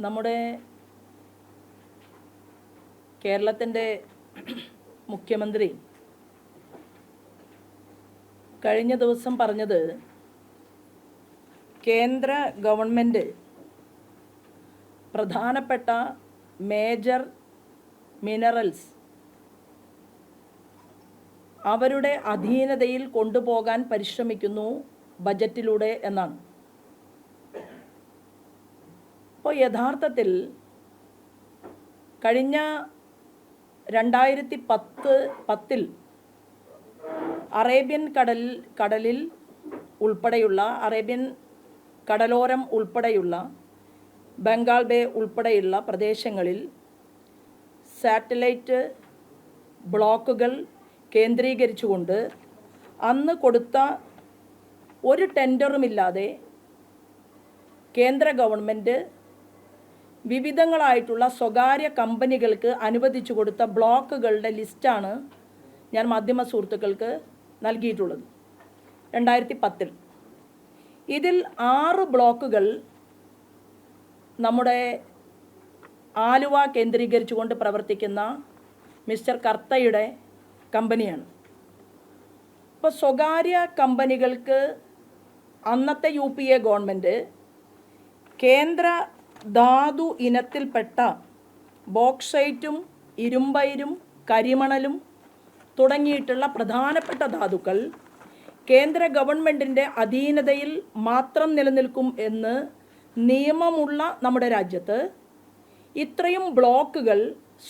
നമ്മുടെ കേരളത്തിൻ്റെ മുഖ്യമന്ത്രി കഴിഞ്ഞ ദിവസം പറഞ്ഞത് കേന്ദ്ര ഗവൺമെൻറ് പ്രധാനപ്പെട്ട മേജർ മിനറൽസ് അവരുടെ അധീനതയിൽ കൊണ്ടുപോകാൻ പരിശ്രമിക്കുന്നു ബജറ്റിലൂടെ എന്നാണ്. അപ്പോൾ യഥാർത്ഥത്തിൽ കഴിഞ്ഞ 2010 അറേബ്യൻ കടലിൽ ഉൾപ്പെടെയുള്ള അറേബ്യൻ കടലോരം ഉൾപ്പെടെയുള്ള ബംഗാൾ ബേ ഉൾപ്പെടെയുള്ള പ്രദേശങ്ങളിൽ സാറ്റലൈറ്റ് ബ്ലോക്കുകൾ കേന്ദ്രീകരിച്ചുകൊണ്ട് അന്ന് കൊടുത്ത ഒരു ടെൻഡറുമില്ലാതെ കേന്ദ്ര ഗവൺമെൻറ് വിവിധങ്ങളായിട്ടുള്ള സ്വകാര്യ കമ്പനികൾക്ക് അനുവദിച്ചു കൊടുത്ത ബ്ലോക്കുകളുടെ ലിസ്റ്റാണ് ഞാൻ മാധ്യമ സുഹൃത്തുക്കൾക്ക് നൽകിയിട്ടുള്ളത്. 2010 ഇതിൽ 6 ബ്ലോക്കുകൾ നമ്മുടെ ആലുവ കേന്ദ്രീകരിച്ചുകൊണ്ട് പ്രവർത്തിക്കുന്ന മിസ്റ്റർ കർത്തയുടെ കമ്പനിയാണ്. ഇപ്പോൾ സ്വകാര്യ കമ്പനികൾക്ക് അന്നത്തെ UPA ഗവൺമെൻറ് കേന്ദ്ര ധാതു ഇനത്തിൽപ്പെട്ട ബോക്സൈറ്റും ഇരുമ്പയിരും കരിമണലും തുടങ്ങിയിട്ടുള്ള പ്രധാനപ്പെട്ട ധാതുക്കൾ കേന്ദ്ര ഗവൺമെൻറ്റിൻ്റെ അധീനതയിൽ മാത്രം നിലനിൽക്കും എന്ന് നിയമമുള്ള നമ്മുടെ രാജ്യത്ത് ഇത്രയും ബ്ലോക്കുകൾ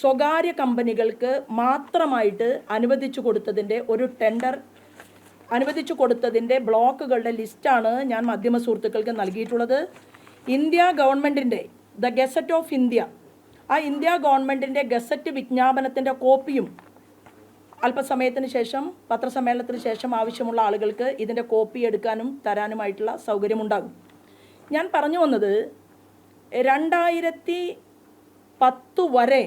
സ്വകാര്യ കമ്പനികൾക്ക് മാത്രമായിട്ട് അനുവദിച്ചു കൊടുത്തതിൻ്റെ ഒരു ടെൻഡർ അനുവദിച്ചു കൊടുത്തതിൻ്റെ ബ്ലോക്കുകളുടെ ലിസ്റ്റാണ് ഞാൻ മാധ്യമ സുഹൃത്തുക്കൾക്ക് നൽകിയിട്ടുള്ളത്. ഇന്ത്യ ഗവൺമെൻറ്റിൻ്റെ ദ ഗസറ്റ് ഓഫ് ഇന്ത്യ, ആ ഇന്ത്യ ഗവൺമെൻറ്റിൻ്റെ ഗസറ്റ് വിജ്ഞാപനത്തിൻ്റെ കോപ്പിയും അല്പസമയത്തിന് ശേഷം പത്രസമ്മേളനത്തിന് ശേഷം ആവശ്യമുള്ള ആളുകൾക്ക് ഇതിൻ്റെ കോപ്പി എടുക്കാനും തരാനുമായിട്ടുള്ള സൗകര്യമുണ്ടാകും. ഞാൻ പറഞ്ഞു വന്നത് 2010 വരെ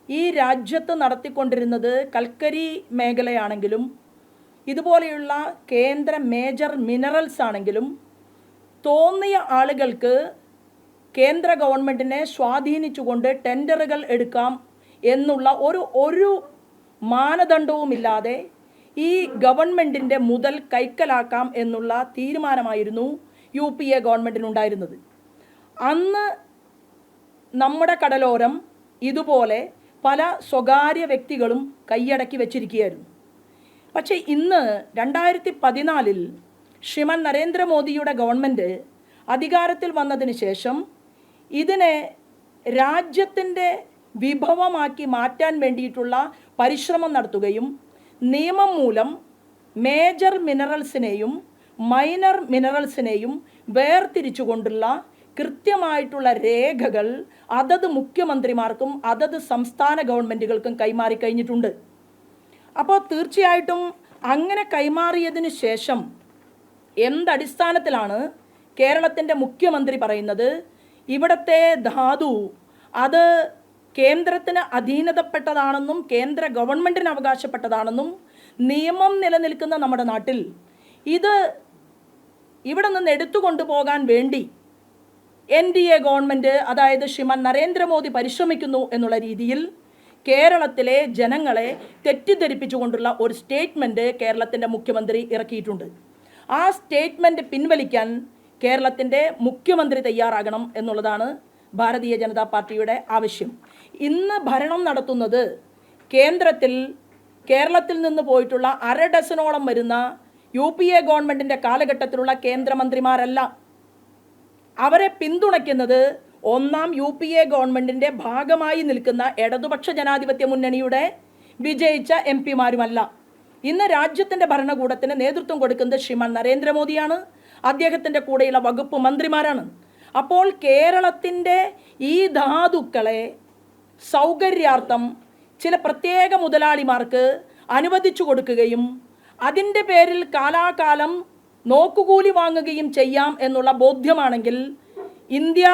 ഈ രാജ്യത്ത് നടത്തിക്കൊണ്ടിരുന്നത് കൽക്കരി മേഖലയാണെങ്കിലും ഇതുപോലെയുള്ള കേന്ദ്ര മേജർ മിനറൽസ് ആണെങ്കിലും തോന്നിയ ആളുകൾക്ക് കേന്ദ്ര ഗവൺമെൻറ്റിനെ സ്വാധീനിച്ചുകൊണ്ട് ടെൻഡറുകൾ എടുക്കാം എന്നുള്ള ഒരു മാനദണ്ഡവുമില്ലാതെ ഈ ഗവൺമെൻറ്റിൻ്റെ മുതൽ കൈക്കലാക്കാം എന്നുള്ള തീരുമാനമായിരുന്നു UPA ഗവൺമെൻറ്റിനുണ്ടായിരുന്നത്. അന്ന് നമ്മുടെ കടലോരം ഇതുപോലെ പല സ്വകാര്യ വ്യക്തികളും കൈയടക്കി വച്ചിരിക്കുകയായിരുന്നു. പക്ഷേ ഇന്ന് 2014 ശ്രീമാൻ നരേന്ദ്രമോദിയുടെ ഗവൺമെൻറ് അധികാരത്തിൽ വന്നതിന് ശേഷം ഇതിനെ രാജ്യത്തിൻ്റെ വിഭവമാക്കി മാറ്റാൻ വേണ്ടിയിട്ടുള്ള പരിശ്രമം നടത്തുകയും നിയമം മൂലം മേജർ മിനറൽസിനെയും മൈനർ മിനറൽസിനെയും വേർതിരിച്ചുകൊണ്ടുള്ള കൃത്യമായിട്ടുള്ള രേഖകൾ അതത് മുഖ്യമന്ത്രിമാർക്കും അതത് സംസ്ഥാന ഗവൺമെൻറ്റുകൾക്കും കൈമാറിക്കഴിഞ്ഞിട്ടുണ്ട്. അപ്പോൾ തീർച്ചയായിട്ടും അങ്ങനെ കൈമാറിയതിന് ശേഷം എന്തടിസ്ഥാനത്തിലാണ് കേരളത്തിൻ്റെ മുഖ്യമന്ത്രി പറയുന്നത് ഇവിടുത്തെ ധാതു അത് കേന്ദ്രത്തിന് അധീനതപ്പെട്ടതാണെന്നും കേന്ദ്ര ഗവൺമെൻറ്റിന് അവകാശപ്പെട്ടതാണെന്നും നിയമം നിലനിൽക്കുന്ന നമ്മുടെ നാട്ടിൽ ഇത് ഇവിടെ നിന്ന് എടുത്തുകൊണ്ടുപോകാൻ വേണ്ടി NDA ഗവൺമെൻറ് അതായത് ശ്രീമാൻ നരേന്ദ്രമോദി പരിശ്രമിക്കുന്നു എന്നുള്ള രീതിയിൽ കേരളത്തിലെ ജനങ്ങളെ തെറ്റിദ്ധരിപ്പിച്ചുകൊണ്ടുള്ള ഒരു സ്റ്റേറ്റ്മെൻറ്റ് കേരളത്തിൻ്റെ മുഖ്യമന്ത്രി ഇറക്കിയിട്ടുണ്ട്. ആ സ്റ്റേറ്റ്മെൻറ്റ് പിൻവലിക്കാൻ കേരളത്തിൻ്റെ മുഖ്യമന്ത്രി തയ്യാറാകണം എന്നുള്ളതാണ് ഭാരതീയ ജനതാ പാർട്ടിയുടെ ആവശ്യം. ഇന്ന് ഭരണം നടത്തുന്നത് കേരളത്തിൽ നിന്ന് പോയിട്ടുള്ള 1/2 ഡസനോളം വരുന്ന UPA ഗവൺമെൻറ്റിൻ്റെ കാലഘട്ടത്തിലുള്ള കേന്ദ്രമന്ത്രിമാരല്ല. അവരെ പിന്തുണയ്ക്കുന്നത് ഒന്നാം UPA ഗവൺമെൻറ്റിൻ്റെ ഭാഗമായി നിൽക്കുന്ന ഇടതുപക്ഷ ജനാധിപത്യ മുന്നണിയുടെ വിജയിച്ച MP മാരുമല്ല. ഇന്ന് രാജ്യത്തിൻ്റെ ഭരണകൂടത്തിന് നേതൃത്വം കൊടുക്കുന്നത് ശ്രീമാൻ നരേന്ദ്രമോദിയാണ്. അദ്ദേഹത്തിൻ്റെ കൂടെയുള്ള വകുപ്പ് മന്ത്രിമാരാണ്. അപ്പോൾ കേരളത്തിൻ്റെ ഈ ധാതുക്കളെ സൗകര്യാർത്ഥം ചില പ്രത്യേക മുതലാളിമാർക്ക് അനുവദിച്ചു കൊടുക്കുകയും അതിൻ്റെ പേരിൽ കാലാകാലം നോക്കുകൂലി വാങ്ങുകയും ചെയ്യാം എന്നുള്ള ബോധ്യമാണെങ്കിൽ ഇന്ത്യ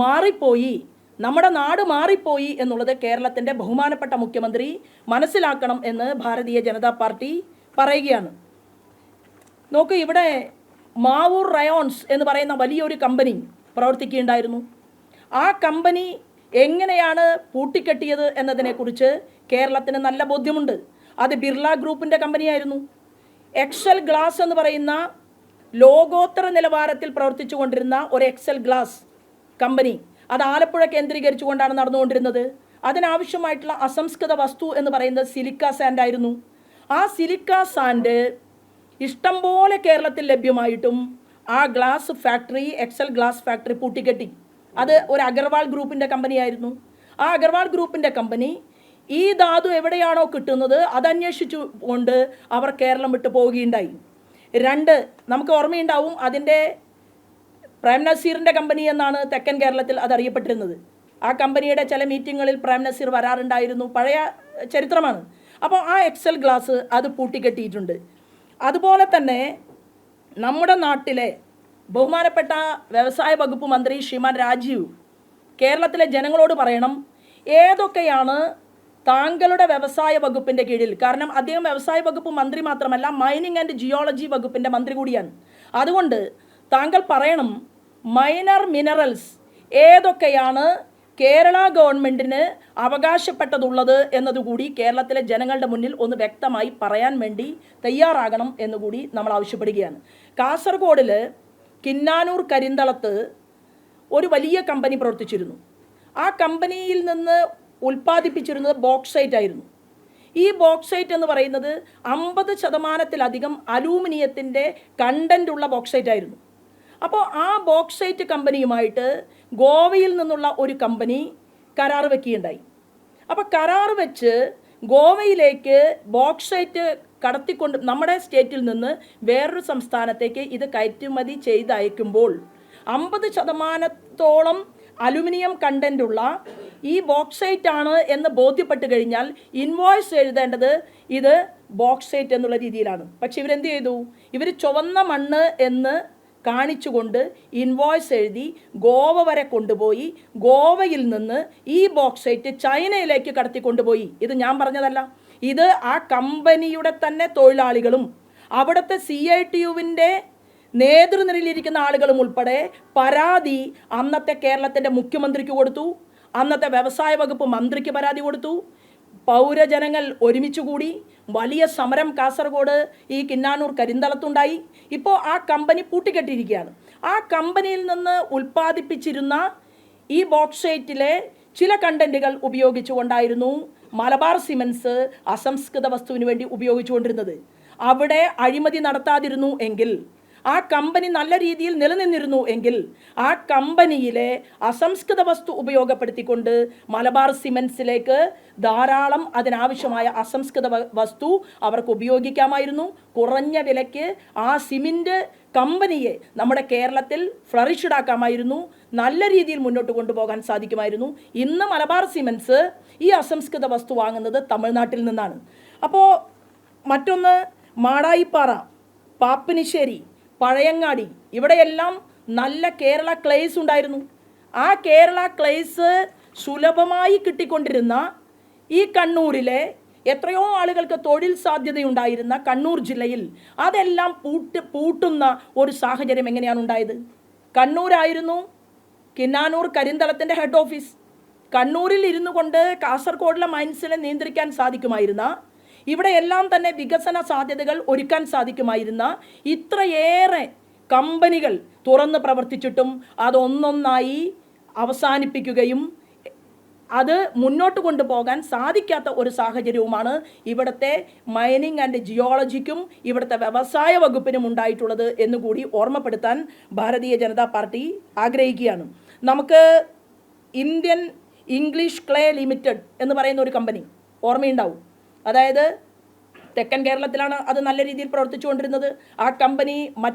മാറിപ്പോയി, നമ്മുടെ നാട് മാറിപ്പോയി എന്നുള്ളത് കേരളത്തിൻ്റെ ബഹുമാനപ്പെട്ട മുഖ്യമന്ത്രി മനസ്സിലാക്കണം എന്ന് ഭാരതീയ ജനതാ പാർട്ടി പറയുകയാണ്. നോക്കൂ, ഇവിടെ മാവൂർ റയോൺസ് എന്ന് പറയുന്ന വലിയൊരു കമ്പനി പ്രവർത്തിക്കുകയുണ്ടായിരുന്നു. ആ കമ്പനി എങ്ങനെയാണ് പൂട്ടിക്കെട്ടിയത് എന്നതിനെക്കുറിച്ച് കേരളത്തിന് നല്ല ബോധ്യമുണ്ട്. അത് ബിർള ഗ്രൂപ്പിൻ്റെ കമ്പനിയായിരുന്നു. എക്സൽ ഗ്ലാസ് എന്ന് പറയുന്ന ലോകോത്തര നിലവാരത്തിൽ പ്രവർത്തിച്ചു കൊണ്ടിരുന്ന ഒരു എക്സൽ ഗ്ലാസ് കമ്പനി, അത് ആലപ്പുഴ കേന്ദ്രീകരിച്ചുകൊണ്ടാണ് നടന്നുകൊണ്ടിരുന്നത്. അതിനാവശ്യമായിട്ടുള്ള അസംസ്കൃത വസ്തു എന്ന് പറയുന്നത് സിലിക്ക സാൻഡ് ആയിരുന്നു. ആ സിലിക്ക സാൻഡ് ഇഷ്ടം പോലെ കേരളത്തിൽ ലഭ്യമായിട്ടും ആ glass factory, Excel glass factory പൂട്ടിക്കെട്ടി. അത് ഒരു അഗർവാൾ ഗ്രൂപ്പിൻ്റെ കമ്പനിയായിരുന്നു. ആ അഗർവാൾ ഗ്രൂപ്പിൻ്റെ കമ്പനി ഈ ധാതു എവിടെയാണോ കിട്ടുന്നത് അതന്വേഷിച്ചു കൊണ്ട് അവർ കേരളം വിട്ടു പോവുകയുണ്ടായി. 2, നമുക്ക് ഓർമ്മയുണ്ടാവും, അതിൻ്റെ പ്രേം നസീറിൻ്റെ കമ്പനി എന്നാണ് തെക്കൻ കേരളത്തിൽ അതറിയപ്പെട്ടിരുന്നത്. ആ കമ്പനിയുടെ ചില മീറ്റിങ്ങുകളിൽ പ്രേം നസീർ വരാറുണ്ടായിരുന്നു. പഴയ ചരിത്രമാണ്. അപ്പോൾ ആ എക്സൽ ഗ്ലാസ് അത് പൂട്ടിക്കെട്ടിയിട്ടുണ്ട്. അതുപോലെ തന്നെ നമ്മുടെ നാട്ടിലെ ബഹുമാനപ്പെട്ട വ്യവസായ വകുപ്പ് മന്ത്രി ശ്രീമാൻ രാജീവ് കേരളത്തിലെ ജനങ്ങളോട് പറയണം ഏതൊക്കെയാണ് താങ്കളുടെ വ്യവസായ വകുപ്പിൻ്റെ കീഴിൽ, കാരണം അദ്ദേഹം വ്യവസായ വകുപ്പ് മന്ത്രി മാത്രമല്ല, മൈനിങ് ആൻഡ് ജിയോളജി വകുപ്പിൻ്റെ മന്ത്രി കൂടിയാണ്. അതുകൊണ്ട് താങ്കൾ പറയണം മൈനർ മിനറൽസ് ഏതൊക്കെയാണ് കേരള ഗവൺമെൻറ്റിന് അവകാശപ്പെട്ടതുള്ളത് എന്നതുകൂടി കേരളത്തിലെ ജനങ്ങളുടെ മുന്നിൽ ഒന്ന് വ്യക്തമായി പറയാൻ വേണ്ടി തയ്യാറാകണം എന്നുകൂടി നമ്മൾ ആവശ്യപ്പെടുകയാണ്. കാസർഗോഡിൽ കിന്നാനൂർ കരിന്തളത്ത് ഒരു വലിയ കമ്പനി പ്രവർത്തിച്ചിരുന്നു. ആ കമ്പനിയിൽ നിന്ന് ഉൽപ്പാദിപ്പിച്ചിരുന്നത് ബോക്സൈറ്റ് ആയിരുന്നു. ഈ ബോക്സൈറ്റ് എന്ന് പറയുന്നത് 50% അലൂമിനിയത്തിൻ്റെ കണ്ടൻ്റ് ഉള്ള ബോക്സൈറ്റ് ആയിരുന്നു. അപ്പോൾ ആ ബോക്സൈറ്റ് കമ്പനിയുമായിട്ട് ഗോവയിൽ നിന്നുള്ള ഒരു കമ്പനി കരാർ വെക്കുകയുണ്ടായി. അപ്പോൾ കരാർ വെച്ച് ഗോവയിലേക്ക് ബോക്സൈറ്റ് കടത്തിക്കൊണ്ട് നമ്മുടെ സ്റ്റേറ്റിൽ നിന്ന് വേറൊരു സംസ്ഥാനത്തേക്ക് ഇത് കയറ്റുമതി ചെയ്തയക്കുമ്പോൾ 50% അലുമിനിയം കണ്ടൻ്റുള്ള ഈ ബോക്സൈറ്റ് ആണ് എന്ന് ബോധ്യപ്പെട്ട് കഴിഞ്ഞാൽ ഇൻവോയ്സ് എഴുതേണ്ടത് ഇത് ബോക്സൈറ്റ് എന്നുള്ള രീതിയിലാണ്. പക്ഷെ ഇവരെന്ത് ചെയ്തു? ഇവർ ചുവന്ന മണ്ണ് എന്ന് കാണിച്ചുകൊണ്ട് ഇൻവോയ്സ് എഴുതി ഗോവ വരെ കൊണ്ടുപോയി ഗോവയിൽ നിന്ന് ഈ ബോക്സൈറ്റ് ചൈനയിലേക്ക് കടത്തിക്കൊണ്ടുപോയി. ഇത് ഞാൻ പറഞ്ഞതല്ല, ഇത് ആ കമ്പനിയുടെ തന്നെ തൊഴിലാളികളും അവിടുത്തെ CITUവിൻ്റെ നേതൃനിരയിലിരിക്കുന്ന ആളുകളും ഉൾപ്പെടെ പരാതി അന്നത്തെ കേരളത്തിൻ്റെ മുഖ്യമന്ത്രിക്ക് കൊടുത്തു, അന്നത്തെ വ്യവസായ വകുപ്പ് മന്ത്രിക്ക് പരാതി കൊടുത്തു. പൗരജനങ്ങൾ ഒരുമിച്ച് കൂടി വലിയ സമരം കാസർഗോഡ് ഈ കിന്നാനൂർ കരിന്തളത്തുണ്ടായി. ഇപ്പോൾ ആ കമ്പനി പൂട്ടിക്കെട്ടിയിരിക്കുകയാണ്. ആ കമ്പനിയിൽ നിന്ന് ഉൽപ്പാദിപ്പിച്ചിരുന്ന ഈ ബോക്സൈറ്റിലെ ചില കണ്ടൻറ്റുകൾ ഉപയോഗിച്ചുകൊണ്ടായിരുന്നു മലബാർ സിമൻസ് അസംസ്കൃത വസ്തുവിന് വേണ്ടി ഉപയോഗിച്ചുകൊണ്ടിരുന്നത്. അവിടെ അഴിമതി നടത്താതിരുന്നു എങ്കിൽ, ആ കമ്പനി നല്ല രീതിയിൽ നിലനിന്നിരുന്നു എങ്കിൽ, ആ കമ്പനിയിലെ അസംസ്കൃത വസ്തു ഉപയോഗപ്പെടുത്തിക്കൊണ്ട് മലബാർ സിമൻസിലേക്ക് ധാരാളം അതിനാവശ്യമായ അസംസ്കൃത വസ്തു അവർക്ക് ഉപയോഗിക്കാമായിരുന്നു. കുറഞ്ഞ വിലയ്ക്ക് ആ സിമൻറ്റ് കമ്പനിയെ നമ്മുടെ കേരളത്തിൽ ഫ്ലറിഷ്ഡ് ആക്കാമായിരുന്നു, നല്ല രീതിയിൽ മുന്നോട്ട് കൊണ്ടുപോകാൻ സാധിക്കുമായിരുന്നു. ഇന്ന് മലബാർ സിമൻസ് ഈ അസംസ്കൃത വസ്തു വാങ്ങുന്നത് തമിഴ്നാട്ടിൽ നിന്നാണ്. അപ്പോൾ മറ്റൊന്ന് മാടായിപ്പാറ, പാപ്പിനിശ്ശേരി, പഴയങ്ങാടി, ഇവിടെയെല്ലാം നല്ല കേരള ക്ലേസ് ഉണ്ടായിരുന്നു. ആ കേരള ക്ലേസ് സുലഭമായി കിട്ടിക്കൊണ്ടിരുന്ന ഈ കണ്ണൂരിലെ എത്രയോ ആളുകൾക്ക് തൊഴിൽ സാധ്യതയുണ്ടായിരുന്ന കണ്ണൂർ ജില്ലയിൽ അതെല്ലാം പൂട്ടുന്ന ഒരു സാഹചര്യം എങ്ങനെയാണ് ഉണ്ടായത്? കണ്ണൂരായിരുന്നു കിന്നാനൂർ കരിന്തളത്തിൻ്റെ ഹെഡ് ഓഫീസ്. കണ്ണൂരിൽ ഇരുന്നു കൊണ്ട് കാസർഗോഡിലെ മൈൻസിനെ നിയന്ത്രിക്കാൻ സാധിക്കുമായിരുന്ന, ഇവിടെ എല്ലാം തന്നെ വികസന സാധ്യതകൾ ഒരുക്കാൻ സാധിക്കുമായിരുന്ന ഇത്രയേറെ കമ്പനികൾ തുറന്ന് പ്രവർത്തിച്ചിട്ടും അതൊന്നൊന്നായി അവസാനിപ്പിക്കുകയും അത് മുന്നോട്ട് കൊണ്ടുപോകാൻ സാധിക്കാത്ത ഒരു സാഹചര്യവുമാണ് ഇവിടുത്തെ മൈനിങ് ആൻഡ് ജിയോളജിക്കും ഇവിടുത്തെ വ്യവസായ വകുപ്പിനും ഉണ്ടായിട്ടുള്ളത് എന്നുകൂടി ഓർമ്മപ്പെടുത്താൻ ഭാരതീയ ജനതാ പാർട്ടി ആഗ്രഹിക്കുകയാണ്. നമുക്ക് ഇന്ത്യൻ ഇംഗ്ലീഷ് ക്ലേ ലിമിറ്റഡ് എന്ന് പറയുന്ന ഒരു കമ്പനി ഓർമ്മയുണ്ടാവും. അതായത് തെക്കൻ കേരളത്തിലാണ് അത് നല്ല രീതിയിൽ പ്രവർത്തിച്ചുകൊണ്ടിരുന്നത്. ആ കമ്പനി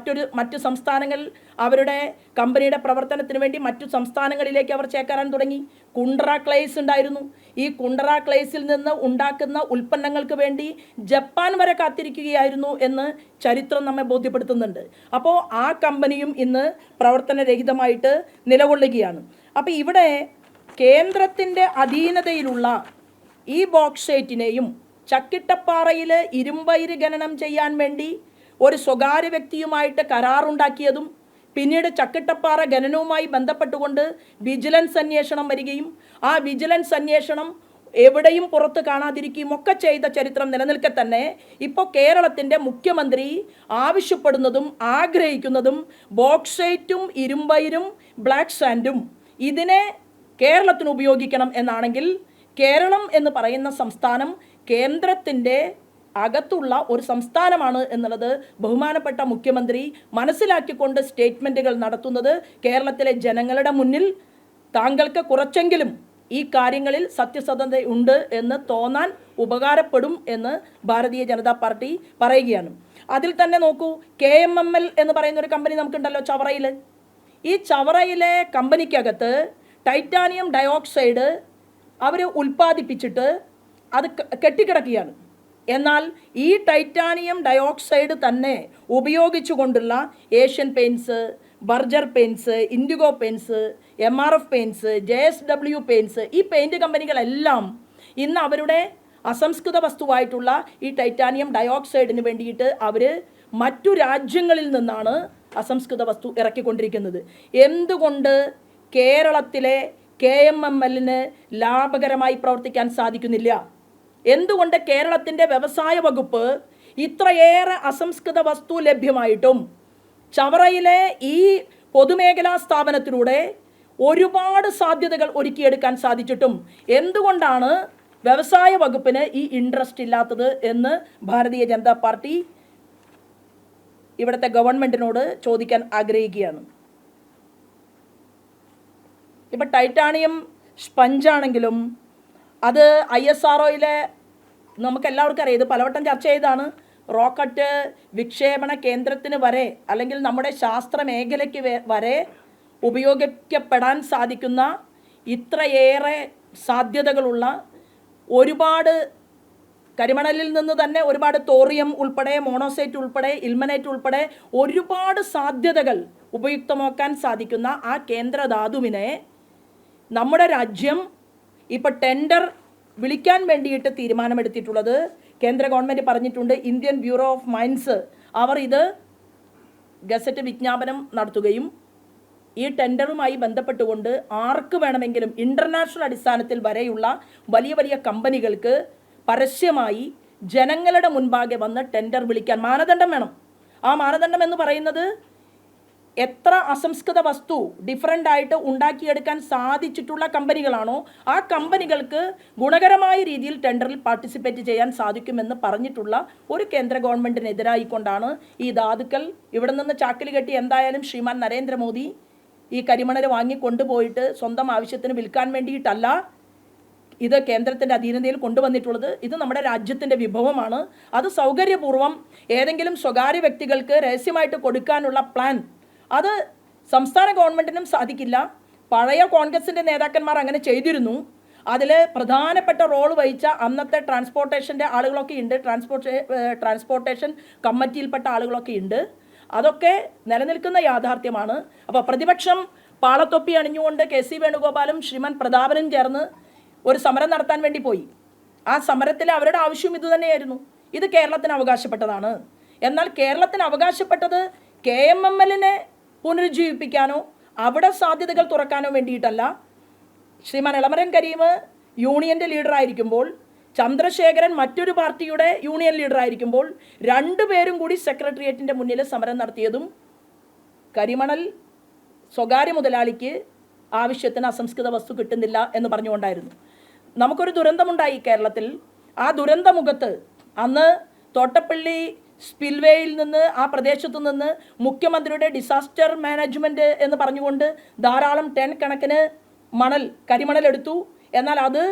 മറ്റു സംസ്ഥാനങ്ങളിൽ അവരുടെ കമ്പനിയുടെ പ്രവർത്തനത്തിന് വേണ്ടി മറ്റു സംസ്ഥാനങ്ങളിലേക്ക് അവർ ചേക്കാറാൻ തുടങ്ങി. കുണ്ട്ര ക്ലേസ് ഉണ്ടായിരുന്നു. ഈ കുണ്ട്ര ക്ലേസിൽ നിന്ന് ഉണ്ടാക്കുന്ന ഉൽപ്പന്നങ്ങൾക്ക് വേണ്ടി ജപ്പാൻ വരെ കാത്തിരിക്കുകയായിരുന്നു എന്ന് ചരിത്രം നമ്മെ ബോധ്യപ്പെടുത്തുന്നുണ്ട്. അപ്പോൾ ആ കമ്പനിയും ഇന്ന് പ്രവർത്തനരഹിതമായിട്ട് നിലകൊള്ളുകയാണ്. അപ്പോൾ ഇവിടെ കേന്ദ്രത്തിൻ്റെ അധീനതയിലുള്ള ഈ ബോക്സൈറ്റിനെയും ചക്കിട്ടപ്പാറയിൽ ഇരുമ്പയിര് ഖനനം ചെയ്യാൻ വേണ്ടി ഒരു സ്വകാര്യ വ്യക്തിയുമായിട്ട് കരാറുണ്ടാക്കിയതും പിന്നീട് ചക്കിട്ടപ്പാറ ഖനനവുമായി ബന്ധപ്പെട്ടുകൊണ്ട് വിജിലൻസ് അന്വേഷണം വരികയും ആ വിജിലൻസ് അന്വേഷണം എവിടെയും പുറത്ത് കാണാതിരിക്കുകയും ഒക്കെ ചെയ്ത ചരിത്രം നിലനിൽക്കെ തന്നെ ഇപ്പോൾ കേരളത്തിൻ്റെ മുഖ്യമന്ത്രി ആവശ്യപ്പെടുന്നതും ആഗ്രഹിക്കുന്നതും ബോക്സൈറ്റും ഇരുമ്പയിരും ബ്ലാക്ക് സാൻഡും ഇതിനെ കേരളത്തിന് ഉപയോഗിക്കണം എന്നാണെങ്കിൽ കേരളം എന്ന് പറയുന്ന സംസ്ഥാനം കേന്ദ്രത്തിൻ്റെ അകത്തുള്ള ഒരു സംസ്ഥാനമാണ് എന്നുള്ളത് ബഹുമാനപ്പെട്ട മുഖ്യമന്ത്രി മനസ്സിലാക്കിക്കൊണ്ട് സ്റ്റേറ്റ്മെൻറ്റുകൾ നടത്തുന്നത് കേരളത്തിലെ ജനങ്ങളുടെ മുന്നിൽ താങ്കൾക്ക് കുറച്ചെങ്കിലും ഈ കാര്യങ്ങളിൽ സത്യസന്ധത ഉണ്ട് എന്ന് തോന്നാൻ ഉപകാരപ്പെടും എന്ന് ഭാരതീയ ജനതാ പാർട്ടി പറയുകയാണ്. അതിൽ തന്നെ നോക്കൂ, KMML എന്ന് പറയുന്ന ഒരു കമ്പനി നമുക്കുണ്ടല്ലോ ചവറയിൽ. ഈ ചവറയിലെ കമ്പനിക്കകത്ത് ടൈറ്റാനിയം ഡയോക്സൈഡ് അവർ ഉൽപ്പാദിപ്പിച്ചിട്ട് അത് കെട്ടിക്കിടക്കുകയാണ്. എന്നാൽ ഈ ടൈറ്റാനിയം ഡയോക്സൈഡ് തന്നെ ഉപയോഗിച്ചുകൊണ്ടുള്ള Asian paints, Berger paints, Indigo paints, MRF paints, JSW paints, ഈ പെയിൻറ്റ് കമ്പനികളെല്ലാം ഇന്ന് അവരുടെ അസംസ്കൃത വസ്തുവായിട്ടുള്ള ഈ ടൈറ്റാനിയം ഡയോക്സൈഡിന് വേണ്ടിയിട്ട് അവർ മറ്റു രാജ്യങ്ങളിൽ നിന്നാണ് അസംസ്കൃത വസ്തു ഇറക്കിക്കൊണ്ടിരിക്കുന്നത്. എന്തുകൊണ്ട് കേരളത്തിലെ KMMLന് ലാഭകരമായി പ്രവർത്തിക്കാൻ സാധിക്കുന്നില്ല? എന്തുകൊണ്ട് കേരളത്തിൻ്റെ വ്യവസായ വകുപ്പ് ഇത്രയേറെ അസംസ്കൃത വസ്തു ലഭ്യമായിട്ടും ചവറയിലെ ഈ പൊതുമേഖലാ സ്ഥാപനത്തിലൂടെ ഒരുപാട് സാധ്യതകൾ ഒരുക്കിയെടുക്കാൻ സാധിച്ചിട്ടും എന്തുകൊണ്ടാണ് വ്യവസായ വകുപ്പിന് ഈ ഇൻട്രസ്റ്റ് ഇല്ലാത്തത് എന്ന് ഭാരതീയ ജനതാ പാർട്ടി ഇവിടുത്തെ ഗവൺമെൻറ്റിനോട് ചോദിക്കാൻ ആഗ്രഹിക്കുകയാണ്. ഇപ്പം ടൈറ്റാനിയം സ്പഞ്ചാണെങ്കിലും അത് ISROയിലെ നമുക്കെല്ലാവർക്കും അറിയാം, ഇത് പലവട്ടം ചർച്ച ചെയ്താണ്, റോക്കറ്റ് വിക്ഷേപണ കേന്ദ്രത്തിന് വരെ അല്ലെങ്കിൽ നമ്മുടെ ശാസ്ത്ര മേഖലയ്ക്ക് വരെ ഉപയോഗിക്കപ്പെടാൻ സാധിക്കുന്ന ഇത്രയേറെ സാധ്യതകളുള്ള ഒരുപാട് കരിമണലിൽ നിന്ന് തന്നെ ഒരുപാട് തോറിയം ഉൾപ്പെടെ, മോണോസൈറ്റ് ഉൾപ്പെടെ, ഇൽമനൈറ്റ് ഉൾപ്പെടെ ഒരുപാട് സാധ്യതകൾ ഉപയുക്തമാക്കാൻ സാധിക്കുന്ന ആ കേന്ദ്രധാതുവിനെ നമ്മുടെ രാജ്യം ഇപ്പോൾ ടെൻഡർ വിളിക്കാൻ വേണ്ടിയിട്ട് തീരുമാനമെടുത്തിട്ടുള്ളത് കേന്ദ്ര ഗവൺമെൻറ് പറഞ്ഞിട്ടുണ്ട്. ഇന്ത്യൻ ബ്യൂറോ ഓഫ് മൈൻസ് അവർ ഇത് ഗസറ്റ് വിജ്ഞാപനം നടത്തുകയും ഈ ടെൻഡറുമായി ബന്ധപ്പെട്ടുകൊണ്ട് ആർക്ക് വേണമെങ്കിലും ഇൻ്റർനാഷണൽ അടിസ്ഥാനത്തിൽ വരെയുള്ള വലിയ വലിയ കമ്പനികൾക്ക് പരസ്യമായി ജനങ്ങളുടെ മുൻപാകെ വന്ന് ടെൻഡർ വിളിക്കാൻ മാനദണ്ഡം വേണം. ആ മാനദണ്ഡം എന്ന് പറയുന്നത് എത്ര അസംസ്കൃത വസ്തു ഡിഫറൻ്റ് ആയിട്ട് ഉണ്ടാക്കിയെടുക്കാൻ സാധിച്ചിട്ടുള്ള കമ്പനികളാണോ ആ കമ്പനികൾക്ക് ഗുണകരമായ രീതിയിൽ ടെൻഡറിൽ പാർട്ടിസിപ്പേറ്റ് ചെയ്യാൻ സാധിക്കുമെന്ന് പറഞ്ഞിട്ടുള്ള ഒരു കേന്ദ്ര ഗവൺമെൻറ്റിനെതിരായിക്കൊണ്ടാണ് ഈ ധാതുക്കൾ ഇവിടെ നിന്ന് ചാക്കിൽ കെട്ടി എന്തായാലും ശ്രീമാൻ നരേന്ദ്രമോദി ഈ കരിമണൽ വാങ്ങിക്കൊണ്ടുപോയിട്ട് സ്വന്തം ആവശ്യത്തിന് വിൽക്കാൻ വേണ്ടിയിട്ടല്ല ഇത് കേന്ദ്രത്തിൻ്റെ അധീനതയിൽ കൊണ്ടുവന്നിട്ടുള്ളത്. ഇത് നമ്മുടെ രാജ്യത്തിൻ്റെ വിഭവമാണ്. അത് സൗകര്യപൂർവ്വം ഏതെങ്കിലും സ്വകാര്യ വ്യക്തികൾക്ക് രഹസ്യമായിട്ട് കൊടുക്കാനുള്ള പ്ലാൻ അത് സംസ്ഥാന ഗവൺമെൻറ്റിനും സാധിക്കില്ല. പഴയ കോൺഗ്രസിൻ്റെ നേതാക്കന്മാർ അങ്ങനെ ചെയ്തിരുന്നു. അതിൽ പ്രധാനപ്പെട്ട റോൾ വഹിച്ച അന്നത്തെ ട്രാൻസ്പോർട്ടേഷൻ്റെ ആളുകളൊക്കെ ഉണ്ട്, ട്രാൻസ്പോർട്ടേഷൻ കമ്മിറ്റിയിൽപ്പെട്ട ആളുകളൊക്കെ ഉണ്ട്. അതൊക്കെ നിലനിൽക്കുന്ന യാഥാർത്ഥ്യമാണ്. അപ്പോൾ പ്രതിപക്ഷം പാളത്തൊപ്പി അണിഞ്ഞുകൊണ്ട് KC വേണുഗോപാലും ശ്രീമാൻ പ്രതാപനും ചേർന്ന് ഒരു സമരം നടത്താൻ വേണ്ടി പോയി. ആ സമരത്തിൽ അവരുടെ ആവശ്യം ഇതുതന്നെയായിരുന്നു, ഇത് കേരളത്തിന് അവകാശപ്പെട്ടതാണ്. എന്നാൽ കേരളത്തിന് അവകാശപ്പെട്ടത് KMMLനെ പുനരുജ്ജീവിപ്പിക്കാനോ അവിടെ സാധ്യതകൾ തുറക്കാനോ വേണ്ടിയിട്ടല്ല. ശ്രീമാൻ എളമരം കരീം യൂണിയൻ്റെ ലീഡറായിരിക്കുമ്പോൾ, ചന്ദ്രശേഖരൻ മറ്റൊരു പാർട്ടിയുടെ യൂണിയൻ ലീഡറായിരിക്കുമ്പോൾ രണ്ടുപേരും കൂടി സെക്രട്ടേറിയറ്റിൻ്റെ മുന്നിൽ സമരം നടത്തിയതും കരിമണൽ സ്വകാര്യ മുതലാളിക്ക് ആവശ്യത്തിന് അസംസ്കൃത വസ്തു കിട്ടുന്നില്ല എന്ന് പറഞ്ഞുകൊണ്ടായിരുന്നു. നമുക്കൊരു ദുരന്തമുണ്ടായി കേരളത്തിൽ. ആ ദുരന്തമുഖത്ത് അന്ന് തോട്ടപ്പള്ളി സ്പിൽവേയിൽ നിന്ന് ആ പ്രദേശത്തു നിന്ന് മുഖ്യമന്ത്രിയുടെ ഡിസാസ്റ്റർ മാനേജ്മെൻറ്റ് എന്ന് പറഞ്ഞുകൊണ്ട് ധാരാളം ടൺ കണക്കിന് കരിമണൽ എടുത്തു. എന്നാൽ അത്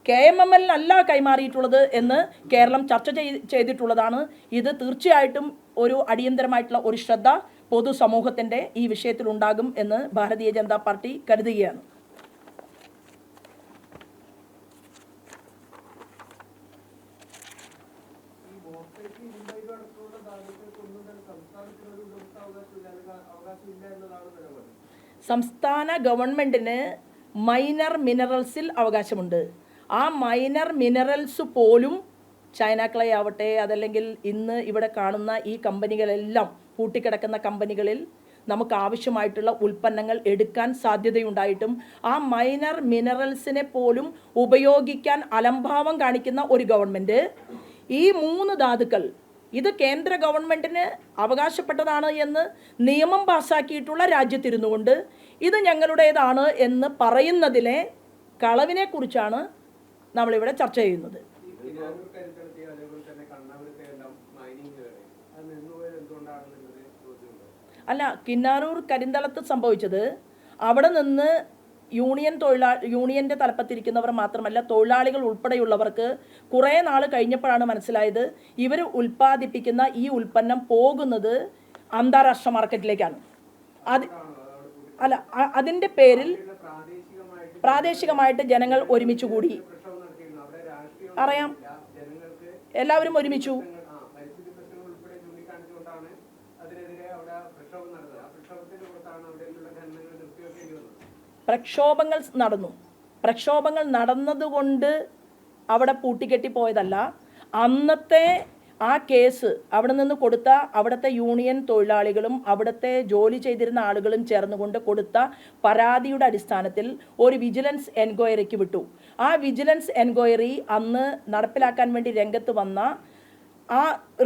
KMMLനല്ല കൈമാറിയിട്ടുള്ളത് എന്ന് കേരളം ചർച്ച ചെയ്തിട്ടുള്ളതാണ്. ഇത് തീർച്ചയായിട്ടും ഒരു അടിയന്തരമായിട്ടുള്ള ഒരു ശ്രദ്ധ പൊതുസമൂഹത്തിൻ്റെ ഈ വിഷയത്തിൽ ഉണ്ടാകും എന്ന് ഭാരതീയ ജനതാ പാർട്ടി കരുതുകയാണ്. സംസ്ഥാന ഗവൺമെൻറ്റിന് മൈനർ മിനറൽസിൽ അവകാശമുണ്ട്. ആ മൈനർ മിനറൽസ് പോലും ചൈന ക്ലേ ആവട്ടെ, അതല്ലെങ്കിൽ ഇന്ന് ഇവിടെ കാണുന്ന ഈ കമ്പനികളെല്ലാം പൂട്ടിക്കിടക്കുന്ന കമ്പനികളിൽ നമുക്ക് ആവശ്യമായിട്ടുള്ള ഉൽപ്പന്നങ്ങൾ എടുക്കാൻ സാധ്യതയുണ്ടായിട്ടും ആ മൈനർ മിനറൽസിനെ പോലും ഉപയോഗിക്കാൻ അലംഭാവം കാണിക്കുന്ന ഒരു ഗവൺമെൻറ് ഈ 3 ധാതുക്കൾ ഇത് കേന്ദ്ര ഗവൺമെൻറ്റിന് അവകാശപ്പെട്ടതാണ് എന്ന് നിയമം പാസ്സാക്കിയിട്ടുള്ള രാജ്യത്തിരുന്നു കൊണ്ട് ഇത് ഞങ്ങളുടേതാണ് എന്ന് പറയുന്നതിലെ കളവിനെ കുറിച്ചാണ് നമ്മളിവിടെ ചർച്ച ചെയ്യുന്നത്. അല്ല, കിന്നാരൂർ കരിന്തളത്ത് സംഭവിച്ചത് അവിടെ നിന്ന് യൂണിയൻ്റെ തലപ്പത്തിരിക്കുന്നവർ മാത്രമല്ല തൊഴിലാളികൾ ഉൾപ്പെടെയുള്ളവർക്ക് കുറേ നാൾ കഴിഞ്ഞപ്പോഴാണ് മനസ്സിലായത് ഇവർ ഉൽപ്പാദിപ്പിക്കുന്ന ഈ ഉൽപ്പന്നം പോകുന്നത് അന്താരാഷ്ട്ര മാർക്കറ്റിലേക്കാണ്. അതിൻ്റെ പേരിൽ പ്രാദേശികമായിട്ട് ജനങ്ങൾ ഒരുമിച്ച് കൂടി, അറിയാം, എല്ലാവരും ഒരുമിച്ചു. പ്രക്ഷോഭങ്ങൾ നടന്നതുകൊണ്ട് അവിടെ പൂട്ടിക്കെട്ടിപ്പോയതല്ല. അന്നത്തെ ആ കേസ് അവിടെ നിന്ന് കൊടുത്ത അവിടുത്തെ യൂണിയൻ തൊഴിലാളികളും അവിടുത്തെ ജോലി ചെയ്തിരുന്ന ആളുകളും ചേർന്നുകൊണ്ട് കൊടുത്ത പരാതിയുടെ അടിസ്ഥാനത്തിൽ ഒരു വിജിലൻസ് എൻക്വയറിക്ക് വിട്ടു. ആ വിജിലൻസ് എൻക്വയറി അന്ന് നടപ്പിലാക്കാൻ വേണ്ടി രംഗത്ത് വന്ന ആ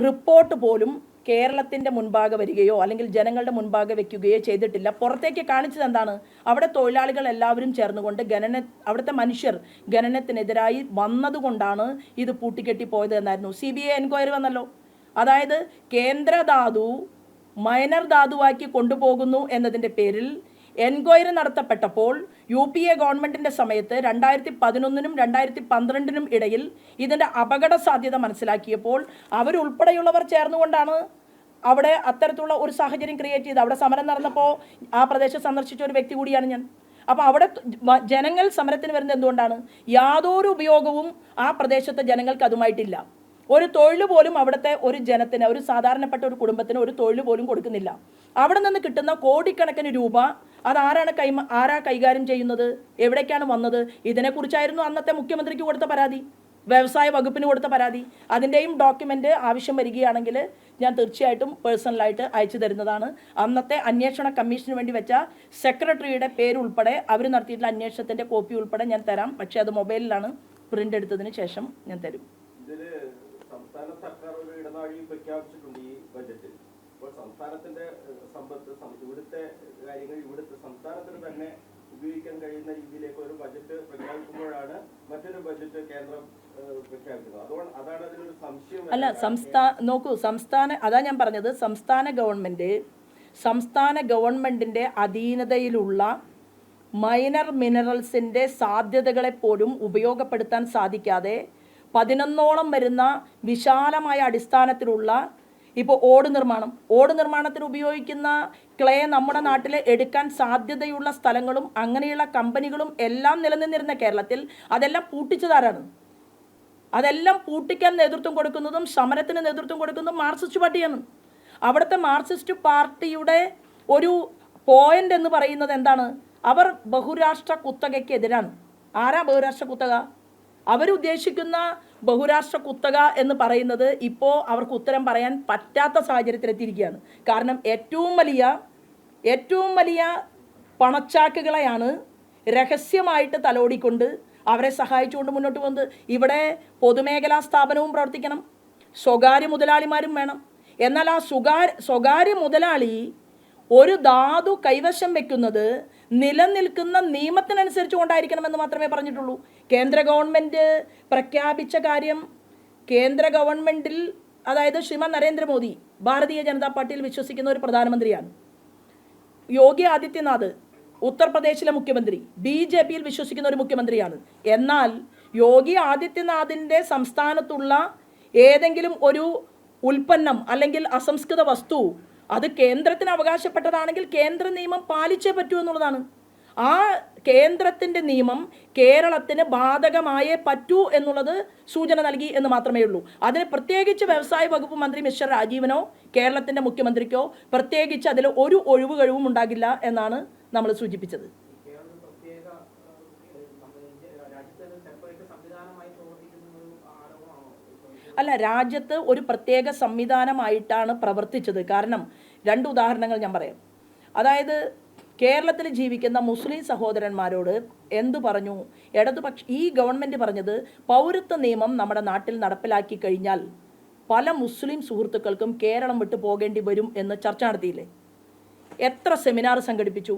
റിപ്പോർട്ട് പോലും കേരളത്തിൻ്റെ മുൻപാകെ വരികയോ അല്ലെങ്കിൽ ജനങ്ങളുടെ മുൻപാകെ വെക്കുകയോ ചെയ്തിട്ടില്ല. പുറത്തേക്ക് കാണിച്ചത് എന്താണ്? അവിടെ തൊഴിലാളികൾ എല്ലാവരും ചേർന്നുകൊണ്ട് അവിടുത്തെ മനുഷ്യർ ഖനനത്തിനെതിരായി വന്നതുകൊണ്ടാണ് ഇത് പൂട്ടിക്കെട്ടിപ്പോയത് എന്നായിരുന്നു. CBI എൻക്വയറി വന്നല്ലോ. അതായത് കേന്ദ്ര ധാതു മൈനർ ധാതുവാക്കി കൊണ്ടുപോകുന്നു എന്നതിൻ്റെ പേരിൽ എൻക്വയറി നടത്തപ്പെട്ടപ്പോൾ UPA ഗവൺമെൻറ്റിൻ്റെ സമയത്ത് 2011-നും 2012-നും ഇടയിൽ ഇതിൻ്റെ അപകട സാധ്യത മനസ്സിലാക്കിയപ്പോൾ അവരുൾപ്പെടെയുള്ളവർ ചേർന്നുകൊണ്ടാണ് അവിടെ അത്തരത്തിലുള്ള ഒരു സാഹചര്യം ക്രിയേറ്റ് ചെയ്തത്. അവിടെ സമരം നടന്നപ്പോൾ ആ പ്രദേശം സന്ദർശിച്ച ഒരു വ്യക്തി കൂടിയാണ് ഞാൻ. അപ്പോൾ അവിടെ ജനങ്ങൾ സമരത്തിന് വരുന്നത് എന്തുകൊണ്ടാണ്? യാതൊരു ഉപയോഗവും ആ പ്രദേശത്തെ ജനങ്ങൾക്ക് അതുമായിട്ടില്ല. ഒരു തൊഴിൽ പോലും അവിടുത്തെ ഒരു ജനത്തിന്, ഒരു സാധാരണപ്പെട്ട ഒരു കുടുംബത്തിന് ഒരു തൊഴിൽ പോലും കൊടുക്കുന്നില്ല. അവിടെ നിന്ന് കിട്ടുന്ന കോടിക്കണക്കിന് രൂപ ആരാ കൈകാര്യം ചെയ്യുന്നത്? എവിടേക്കാണ് വന്നത്? ഇതിനെക്കുറിച്ചായിരുന്നു അന്നത്തെ മുഖ്യമന്ത്രിക്ക് കൊടുത്ത പരാതി, വ്യവസായ വകുപ്പിന് കൊടുത്ത പരാതി. അതിൻ്റെയും ഡോക്യുമെൻ്റ് ആവശ്യം വരികയാണെങ്കിൽ ഞാൻ തീർച്ചയായിട്ടും പേഴ്സണലായിട്ട് അയച്ചു തരുന്നതാണ്. അന്നത്തെ അന്വേഷണ കമ്മീഷന് വേണ്ടി വെച്ച സെക്രട്ടറിയുടെ പേരുൾപ്പെടെ അവർ നടത്തിയിട്ടുള്ള അന്വേഷണത്തിൻ്റെ കോപ്പി ഉൾപ്പെടെ ഞാൻ തരാം. പക്ഷേ അത് മൊബൈലിലാണ്, പ്രിൻ്റ് എടുത്തതിന് ശേഷം ഞാൻ തരും. സംസ്ഥാന സർക്കാർ ഒരു ഇടനാഴി പ്രഖ്യാപിച്ചിട്ടുണ്ട് ഈ ബജറ്റിൽ. അപ്പോൾ സംസ്ഥാനത്തിന്റെ സമ്പത്ത്, ഇവിടുത്തെ കാര്യങ്ങൾ ഇവിടുത്തെ സംസ്ഥാനത്തിന് തന്നെ ഉപയോഗിക്കാൻ കഴിയുന്ന രീതിയിലേക്ക് ഒരു ബജറ്റ് പ്രഖ്യാപിക്കുമ്പോഴാണ് മറ്റൊരു ബജറ്റ് കേന്ദ്രം പ്രഖ്യാപിക്കുന്നത്. അതുകൊണ്ട് അതാണ് അതിലൊരു സംശയം. അല്ല, അതാ ഞാൻ പറഞ്ഞത്, സംസ്ഥാന ഗവൺമെന്റിന്റെ അധീനതയിലുള്ള മൈനർ മിനറൽസിന്റെ സാധ്യതകളെപ്പോലും ഉപയോഗപ്പെടുത്താൻ സാധിക്കാതെ 11ഓളം വരുന്ന വിശാലമായ അടിസ്ഥാനത്തിലുള്ള ഇപ്പോൾ ഓട് നിർമ്മാണത്തിന് ഉപയോഗിക്കുന്ന ക്ലേ നമ്മുടെ നാട്ടിൽ എടുക്കാൻ സാധ്യതയുള്ള സ്ഥലങ്ങളും അങ്ങനെയുള്ള കമ്പനികളും എല്ലാം നിലനിന്നിരുന്ന കേരളത്തിൽ അതെല്ലാം പൂട്ടിച്ചതാരാണ്? അതെല്ലാം പൂട്ടിക്കാൻ നേതൃത്വം കൊടുക്കുന്നതും സമരത്തിന് നേതൃത്വം കൊടുക്കുന്നതും മാർക്സിസ്റ്റ് പാർട്ടിയാണ്. അവിടുത്തെ മാർക്സിസ്റ്റ് പാർട്ടിയുടെ ഒരു പോയിന്റ് എന്ന് പറയുന്നത് എന്താണ്? അവർ ബഹുരാഷ്ട്ര കുത്തകയ്ക്കെതിരാണ്. ആരാ ബഹുരാഷ്ട്ര കുത്തക? അവരുദ്ദേശിക്കുന്ന ബഹുരാഷ്ട്ര കുത്തക എന്ന് പറയുന്നത് ഇപ്പോൾ അവർക്ക് ഉത്തരം പറയാൻ പറ്റാത്ത സാഹചര്യത്തിലെത്തിയിരിക്കുകയാണ്. കാരണം ഏറ്റവും വലിയ പണച്ചാക്കുകളെയാണ് രഹസ്യമായിട്ട് തലോടിക്കൊണ്ട് അവരെ സഹായിച്ചുകൊണ്ട് മുന്നോട്ട് പോകുന്നത്. ഇവിടെ പൊതുമേഖലാ സ്ഥാപനവും പ്രവർത്തിക്കണം, സ്വകാര്യ മുതലാളിമാരും വേണം. എന്നാൽ ആ സ്വകാര്യ മുതലാളി ഒരു ധാതു കൈവശം വെക്കുന്നത് നിലനിൽക്കുന്ന നിയമത്തിനനുസരിച്ച് കൊണ്ടായിരിക്കണമെന്ന് മാത്രമേ പറഞ്ഞിട്ടുള്ളൂ. കേന്ദ്ര ഗവൺമെൻറ് പ്രഖ്യാപിച്ച കാര്യം, കേന്ദ്ര ഗവൺമെൻറ്റിൽ അതായത് ശ്രീമാൻ നരേന്ദ്രമോദി ഭാരതീയ ജനതാ പാർട്ടിയിൽ വിശ്വസിക്കുന്ന ഒരു പ്രധാനമന്ത്രിയാണ്. യോഗി ആദിത്യനാഥ് ഉത്തർപ്രദേശിലെ മുഖ്യമന്ത്രി, BJPയിൽ വിശ്വസിക്കുന്ന ഒരു മുഖ്യമന്ത്രിയാണ്. എന്നാൽ യോഗി ആദിത്യനാഥിൻ്റെ സംസ്ഥാനത്തുള്ള ഏതെങ്കിലും ഒരു ഉൽപ്പന്നം അല്ലെങ്കിൽ അസംസ്കൃത വസ്തു അത് കേന്ദ്രത്തിന് അവകാശപ്പെട്ടതാണെങ്കിൽ കേന്ദ്ര നിയമം പാലിച്ചേ പറ്റൂ എന്നുള്ളതാണ്. ആ കേന്ദ്രത്തിൻ്റെ നിയമം കേരളത്തിന് ബാധകമായേ പറ്റൂ എന്നുള്ളത് സൂചന നൽകി എന്ന് മാത്രമേ ഉള്ളൂ. അതിന് പ്രത്യേകിച്ച് വ്യവസായ വകുപ്പ് മന്ത്രി മിസ്റ്റർ രാജീവനോ കേരളത്തിൻ്റെ മുഖ്യമന്ത്രിക്കോ പ്രത്യേകിച്ച് അതിൽ ഒരു ഒഴിവ് കഴിവും ഉണ്ടാകില്ല എന്നാണ് നമ്മൾ സൂചിപ്പിച്ചത്. അല്ല, രാജ്യത്ത് ഒരു പ്രത്യേക സംവിധാനമായിട്ടാണ് പ്രവർത്തിച്ചത്. കാരണം 2 ഉദാഹരണങ്ങൾ ഞാൻ പറയാം. അതായത് കേരളത്തിൽ ജീവിക്കുന്ന മുസ്ലിം സഹോദരന്മാരോട് എന്തു പറഞ്ഞു? ഈ ഗവൺമെൻറ് പറഞ്ഞത് പൗരത്വ നിയമം നമ്മുടെ നാട്ടിൽ നടപ്പിലാക്കി കഴിഞ്ഞാൽ പല മുസ്ലിം സുഹൃത്തുക്കൾക്കും കേരളം വിട്ടു പോകേണ്ടി വരും എന്ന് ചർച്ച നടത്തിയില്ലേ? എത്ര സെമിനാർ സംഘടിപ്പിച്ചു?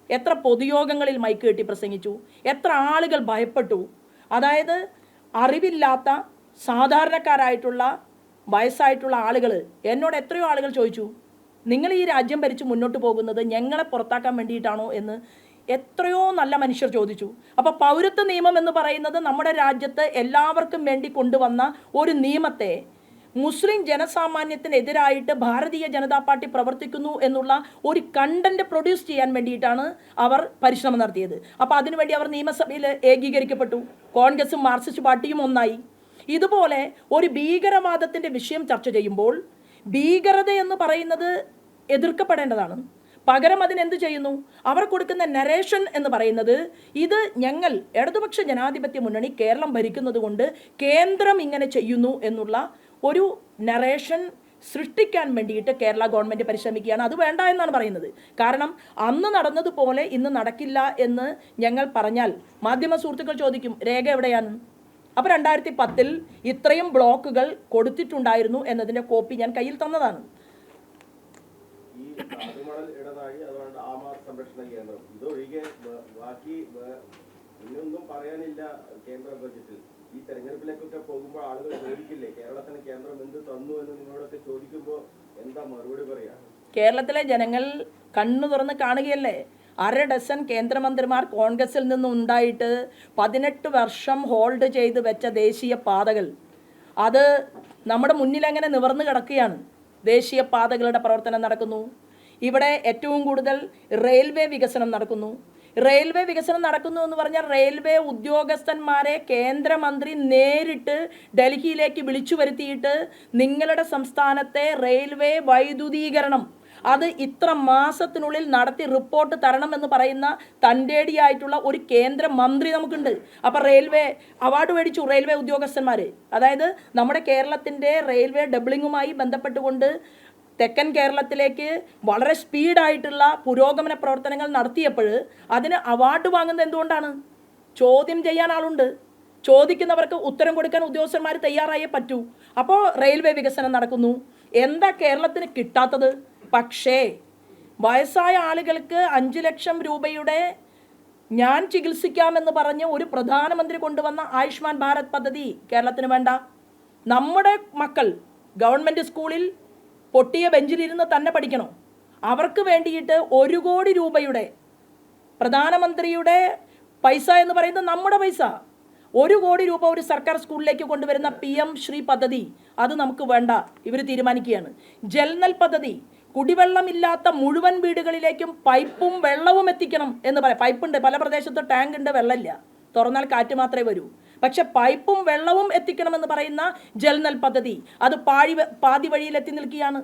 എത്ര പൊതുയോഗങ്ങളിൽ മൈക്ക് കെട്ടി പ്രസംഗിച്ചു? എത്ര ആളുകൾ ഭയപ്പെട്ടു? അതായത് അറിവില്ലാത്ത സാധാരണക്കാരായിട്ടുള്ള വയസ്സായിട്ടുള്ള ആളുകൾ എന്നോട് എത്രയോ ആളുകൾ ചോദിച്ചു, നിങ്ങൾ ഈ രാജ്യം ഭരിച്ച് മുന്നോട്ട് പോകുന്നത് ഞങ്ങളെ പുറത്താക്കാൻ വേണ്ടിയിട്ടാണോ എന്ന് എത്രയോ നല്ല മനുഷ്യർ ചോദിച്ചു. അപ്പോൾ പൗരത്വ നിയമം എന്ന് പറയുന്നത് നമ്മുടെ രാജ്യത്ത് എല്ലാവർക്കും വേണ്ടി കൊണ്ടുവന്ന ഒരു നിയമത്തെ മുസ്ലിം ജനസാമാന്യത്തിനെതിരായിട്ട് ഭാരതീയ ജനതാ പാർട്ടി പ്രവർത്തിക്കുന്നു എന്നുള്ള ഒരു കണ്ടന്റ് പ്രൊഡ്യൂസ് ചെയ്യാൻ വേണ്ടിയിട്ടാണ് അവർ പരിശ്രമം നടത്തിയത്. അപ്പോൾ അതിനുവേണ്ടി അവർ നിയമസഭയിൽ ഏകീകരിക്കപ്പെട്ടു. കോൺഗ്രസും മാർക്സിസ്റ്റ് പാർട്ടിയും ഒന്നായി. ഇതുപോലെ ഒരു ഭീകരവാദത്തിൻ്റെ വിഷയം ചർച്ച ചെയ്യുമ്പോൾ ഭീകരത എന്ന് പറയുന്നത് എതിർക്കപ്പെടേണ്ടതാണ്. പകരം അതിനെന്ത് ചെയ്യുന്നു? അവർ കൊടുക്കുന്ന നരേഷൻ എന്ന് പറയുന്നത് ഇത് ഞങ്ങൾ ഇടതുപക്ഷ ജനാധിപത്യ മുന്നണി കേരളം ഭരിക്കുന്നത് കൊണ്ട് കേന്ദ്രം ഇങ്ങനെ ചെയ്യുന്നു എന്നുള്ള ഒരു നരേഷൻ സൃഷ്ടിക്കാൻ വേണ്ടിയിട്ട് കേരള ഗവൺമെൻറ് പരിശ്രമിക്കുകയാണ്. അത് വേണ്ട എന്നാണ് പറയുന്നത്. കാരണം അന്ന് നടന്നതുപോലെ ഇന്ന് നടക്കില്ല എന്ന് ഞങ്ങൾ പറഞ്ഞാൽ മാധ്യമ സുഹൃത്തുക്കൾ ചോദിക്കും, രേഖ എവിടെയാണ്? അപ്പോൾ 2010 ഇത്രയും ബ്ലോക്കുകൾ കൊടുത്തിട്ടുണ്ടായിരുന്നു എന്നതിൻ്റെ കോപ്പി ഞാൻ കയ്യിൽ തന്നതാണ്. ഈ കാടുമണൽ ഇടനാഴി, അതുകൊണ്ട് ആമാർ സംരക്ഷണ കേന്ദ്രം, ഇതൊഴികെ ബാക്കി ഇനിയൊന്നും പറയാനില്ല കേന്ദ്ര ബജറ്റിൽ. ഈ തെരഞ്ഞെടുപ്പിലേക്കൊക്കെ പോകുമ്പോൾ ആളുകൾ ചോദിക്കില്ലേ, കേരളത്തിന് കേന്ദ്രം എന്ത് തന്നു എന്ന് നിങ്ങളോടൊക്കെ ചോദിക്കുമ്പോൾ എന്താ മറുപടി പറയാ? കേരളത്തിലെ ജനങ്ങൾ കണ്ണു തുറന്ന് കാണുകയല്ലേ. 1/2 ഡസൻ കേന്ദ്രമന്ത്രിമാർ കോൺഗ്രസിൽ നിന്നും ഉണ്ടായിട്ട് 18 വർഷം ഹോൾഡ് ചെയ്ത് വെച്ച ദേശീയ പാതകൾ അത് നമ്മുടെ മുന്നിൽ അങ്ങനെ നിവർന്നു കിടക്കുകയാണ്. ദേശീയ പാതകളുടെ പ്രവർത്തനം നടക്കുന്നു. ഇവിടെ ഏറ്റവും കൂടുതൽ റെയിൽവേ വികസനം നടക്കുന്നു. റെയിൽവേ വികസനം നടക്കുന്നു എന്ന് പറഞ്ഞാൽ റെയിൽവേ ഉദ്യോഗസ്ഥന്മാരെ കേന്ദ്രമന്ത്രി നേരിട്ട് ഡൽഹിയിലേക്ക് വിളിച്ചു വരുത്തിയിട്ട് നിങ്ങളുടെ സംസ്ഥാനത്തെ റെയിൽവേ വൈദ്യുതീകരണം അത് ഇത്ര മാസത്തിനുള്ളിൽ നടത്തി റിപ്പോർട്ട് തരണമെന്ന് പറയുന്ന തൻ്റെടിയായിട്ടുള്ള ഒരു കേന്ദ്രമന്ത്രി നമുക്കുണ്ട്. അപ്പോൾ റെയിൽവേ അവാർഡ് മേടിച്ചു റെയിൽവേ ഉദ്യോഗസ്ഥന്മാർ. അതായത് നമ്മുടെ കേരളത്തിൻ്റെ റെയിൽവേ ഡബിളിങ്ങുമായി ബന്ധപ്പെട്ടുകൊണ്ട് തെക്കൻ കേരളത്തിലേക്ക് വളരെ സ്പീഡായിട്ടുള്ള പുരോഗമന പ്രവർത്തനങ്ങൾ നടത്തിയപ്പോൾ അതിന് അവാർഡ് വാങ്ങുന്നത് എന്തുകൊണ്ടാണ്? ചോദ്യം ചെയ്യാൻ ആളുണ്ട്. ചോദിക്കുന്നവർക്ക് ഉത്തരം കൊടുക്കാൻ ഉദ്യോഗസ്ഥന്മാർ തയ്യാറായേ പറ്റൂ. അപ്പോൾ റെയിൽവേ വികസനം നടക്കുന്നു. എന്താ കേരളത്തിന് കിട്ടാത്തത്? പക്ഷേ വയസ്സായ ആളുകൾക്ക് 5 ലക്ഷം രൂപയുടെ ഞാൻ ചികിത്സിക്കാമെന്ന് പറഞ്ഞ് ഒരു പ്രധാനമന്ത്രി കൊണ്ടുവന്ന ആയുഷ്മാൻ ഭാരത് പദ്ധതി കേരളത്തിന് വേണ്ട. നമ്മുടെ മക്കൾ ഗവൺമെൻറ് സ്കൂളിൽ പൊട്ടിയ ബെഞ്ചിലിരുന്ന് തന്നെ പഠിക്കണം. അവർക്ക് വേണ്ടിയിട്ട് 1 കോടി രൂപയുടെ പ്രധാനമന്ത്രിയുടെ പൈസ എന്ന് പറയുന്നത് നമ്മുടെ പൈസ, 1 കോടി രൂപ ഒരു സർക്കാർ സ്കൂളിലേക്ക് കൊണ്ടുവരുന്ന PM ശ്രീ പദ്ധതി അത് നമുക്ക് വേണ്ട. ഇവർ തീരുമാനിക്കുകയാണ്. ജൽനൽ പദ്ധതി, കുടിവെള്ളമില്ലാത്ത മുഴുവൻ വീടുകളിലേക്കും പൈപ്പും വെള്ളവും എത്തിക്കണം എന്ന് പറയാം. പൈപ്പുണ്ട്, പല പ്രദേശത്ത് ടാങ്ക് ഉണ്ട്, വെള്ളമില്ല, തുറന്നാൽ കാറ്റ് മാത്രമേ വരൂ. പക്ഷെ പൈപ്പും വെള്ളവും എത്തിക്കണമെന്ന് പറയുന്ന ജൽനൽ പദ്ധതി അത് പാതി വഴിയിൽ എത്തി നിൽക്കുകയാണ്.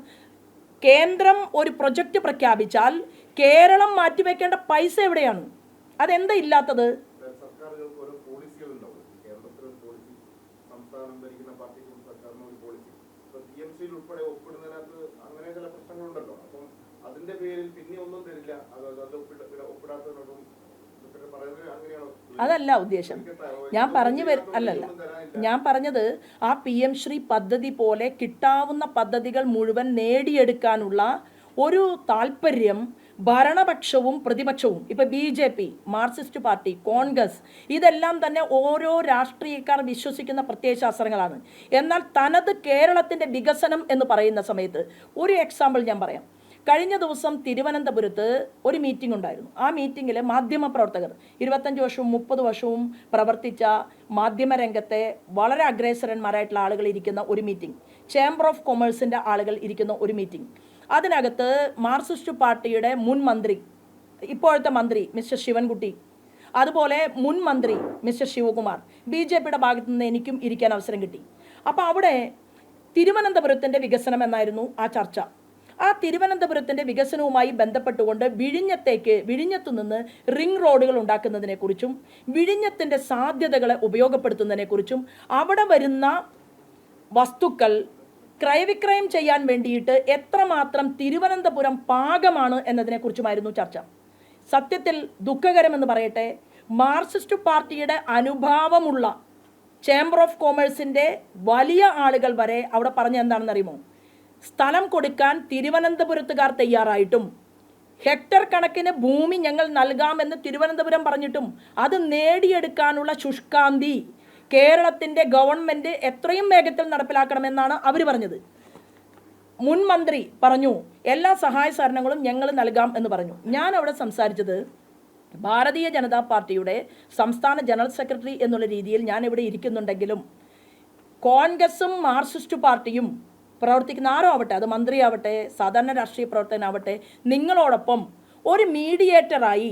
കേന്ദ്രം ഒരു പ്രൊജക്റ്റ് പ്രഖ്യാപിച്ചാൽ കേരളം മാറ്റിവെക്കേണ്ട പൈസ എവിടെയാണ്? അതെന്താ ഇല്ലാത്തത്? അതല്ല ഉദ്ദേശം. ഞാൻ പറഞ്ഞത് ആ PM ശ്രീ പദ്ധതി പോലെ കിട്ടാവുന്ന പദ്ധതികൾ മുഴുവൻ നേടിയെടുക്കാനുള്ള ഒരു താല്പര്യം ഭരണപക്ഷവും പ്രതിപക്ഷവും, ഇപ്പം BJP, മാർക്സിസ്റ്റ് പാർട്ടി, കോൺഗ്രസ്, ഇതെല്ലാം തന്നെ ഓരോ രാഷ്ട്രീയക്കാർ വിശ്വസിക്കുന്ന പ്രത്യയശാസ്ത്രങ്ങളാണ്. എന്നാൽ തനത് കേരളത്തിൻ്റെ വികസനം എന്ന് പറയുന്ന സമയത്ത് ഒരു എക്സാമ്പിൾ ഞാൻ പറയാം. കഴിഞ്ഞ ദിവസം തിരുവനന്തപുരത്ത് ഒരു മീറ്റിംഗ് ഉണ്ടായിരുന്നു. ആ മീറ്റിങ്ങിൽ മാധ്യമപ്രവർത്തകർ 25 വർഷവും 30 വർഷവും പ്രവർത്തിച്ച മാധ്യമരംഗത്തെ വളരെ അഗ്രേസരന്മാരായിട്ടുള്ള ആളുകൾ ഇരിക്കുന്ന ഒരു മീറ്റിംഗ്, ചേംബർ ഓഫ് കൊമേഴ്സിൻ്റെ ആളുകൾ ഇരിക്കുന്ന ഒരു മീറ്റിംഗ്. അതിനകത്ത് മാർക്സിസ്റ്റ് പാർട്ടിയുടെ മുൻ മന്ത്രി, ഇപ്പോഴത്തെ മന്ത്രി മിസ്റ്റർ ശിവൻകുട്ടി, അതുപോലെ മുൻ മന്ത്രി മിസ്റ്റർ ശിവകുമാർ, BJPയുടെ ഭാഗത്തു നിന്ന് എനിക്കും ഇരിക്കാൻ അവസരം കിട്ടി. അപ്പോൾ അവിടെ തിരുവനന്തപുരത്തിൻ്റെ വികസനം എന്നായിരുന്നു ആ ചർച്ച. ആ തിരുവനന്തപുരത്തിൻ്റെ വികസനവുമായി ബന്ധപ്പെട്ടുകൊണ്ട് വിഴിഞ്ഞത്തു നിന്ന് റിംഗ് റോഡുകൾ ഉണ്ടാക്കുന്നതിനെക്കുറിച്ചും വിഴിഞ്ഞത്തിൻ്റെ സാധ്യതകളെ ഉപയോഗപ്പെടുത്തുന്നതിനെക്കുറിച്ചും അവിടെ വരുന്ന വസ്തുക്കൾ ക്രയവിക്രയം ചെയ്യാൻ വേണ്ടിയിട്ട് എത്രമാത്രം തിരുവനന്തപുരം പാകമാണ് എന്നതിനെക്കുറിച്ചുമായിരുന്നു ചർച്ച. സത്യത്തിൽ ദുഃഖകരമെന്ന് പറയട്ടെ, മാർക്സിസ്റ്റ് പാർട്ടിയുടെ അനുഭാവമുള്ള ചേംബർ ഓഫ് കോമേഴ്സിൻ്റെ വലിയ ആളുകൾ വരെ അവിടെ പറഞ്ഞ എന്താണെന്നറിയുമോ? സ്ഥലം കൊടുക്കാൻ തിരുവനന്തപുരത്തുകാർ തയ്യാറായിട്ടും ഹെക്ടർ കണക്കിന് ഭൂമി ഞങ്ങൾ നൽകാമെന്ന് തിരുവനന്തപുരം പറഞ്ഞിട്ടും അത് നേടിയെടുക്കാനുള്ള ശുഷ്കാന്തി കേരളത്തിൻ്റെ ഗവൺമെൻറ് എത്രയും വേഗത്തിൽ നടപ്പിലാക്കണമെന്നാണ് അവർ പറഞ്ഞത്. മുൻ മന്ത്രി പറഞ്ഞു എല്ലാ സഹായ സഹകരണങ്ങളും ഞങ്ങൾ നൽകാം എന്ന് പറഞ്ഞു. ഞാൻ അവിടെ സംസാരിച്ചത് ഭാരതീയ ജനതാ പാർട്ടിയുടെ സംസ്ഥാന ജനറൽ സെക്രട്ടറി എന്നുള്ള രീതിയിൽ ഞാൻ ഇവിടെ ഇരിക്കുന്നുണ്ടെങ്കിലും കോൺഗ്രസും മാർക്സിസ്റ്റ് പാർട്ടിയും പ്രവർത്തിക്കുന്ന ആരോ ആവട്ടെ, അത് മന്ത്രിയാവട്ടെ സാധാരണ രാഷ്ട്രീയ പ്രവർത്തകനാവട്ടെ, നിങ്ങളോടൊപ്പം ഒരു മീഡിയേറ്ററായി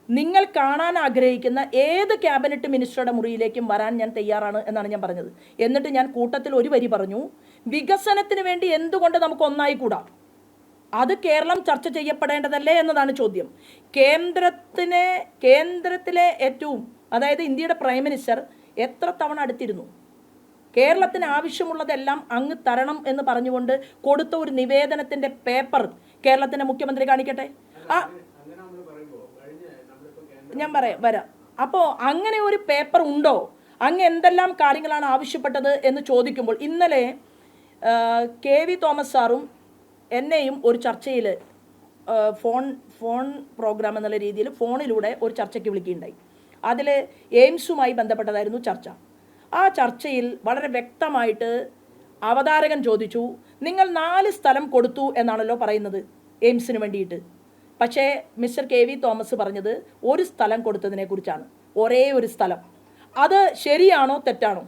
നിങ്ങൾ കാണാൻ ആഗ്രഹിക്കുന്ന ഏത് ക്യാബിനറ്റ് മിനിസ്റ്ററുടെ മുറിയിലേക്കും വരാൻ ഞാൻ തയ്യാറാണ് എന്നാണ് ഞാൻ പറഞ്ഞത്. എന്നിട്ട് ഞാൻ കൂട്ടത്തിൽ ഒരു വരി പറഞ്ഞു, വികസനത്തിന് വേണ്ടി എന്തുകൊണ്ട് നമുക്ക് ഒന്നായിക്കൂടാ? അത് കേരളം ചർച്ച ചെയ്യപ്പെടേണ്ടതല്ലേ എന്നതാണ് ചോദ്യം. കേന്ദ്രത്തിലെ ഏറ്റവും, അതായത് ഇന്ത്യയുടെ പ്രൈം മിനിസ്റ്റർ എത്ര തവണ അടുത്തിരുന്നു? കേരളത്തിന് ആവശ്യമുള്ളതെല്ലാം അങ്ങ് തരണം എന്ന് പറഞ്ഞുകൊണ്ട് കൊടുത്ത ഒരു നിവേദനത്തിൻ്റെ പേപ്പർ കേരളത്തിൻ്റെ മുഖ്യമന്ത്രി കാണിക്കട്ടെ. ഞാൻ വരാം. അപ്പോൾ അങ്ങനെ ഒരു പേപ്പർ ഉണ്ടോ? അങ്ങ് എന്തെല്ലാം കാര്യങ്ങളാണ് ആവശ്യപ്പെട്ടത് എന്ന് ചോദിക്കുമ്പോൾ, ഇന്നലെ KV തോമസ് സാറും എന്നെയും ഒരു ചർച്ചയിൽ ഫോൺ പ്രോഗ്രാം എന്നുള്ള രീതിയിൽ ഫോണിലൂടെ ഒരു ചർച്ചയ്ക്ക് വിളിക്കുകയുണ്ടായി. അതിൽ എയിംസുമായി ബന്ധപ്പെട്ടതായിരുന്നു ചർച്ച. ആ ചർച്ചയിൽ വളരെ വ്യക്തമായിട്ട് അവതാരകൻ ചോദിച്ചു, നിങ്ങൾ 4 സ്ഥലം കൊടുത്തു എന്നാണല്ലോ പറയുന്നത് എയിംസിന് വേണ്ടിയിട്ട്. പക്ഷേ മിസ്റ്റർ KV തോമസ് പറഞ്ഞത് ഒരു സ്ഥലം കൊടുത്തതിനെ കുറിച്ചാണ്. ഒരേ ഒരു സ്ഥലം. അത് ശരിയാണോ തെറ്റാണോ?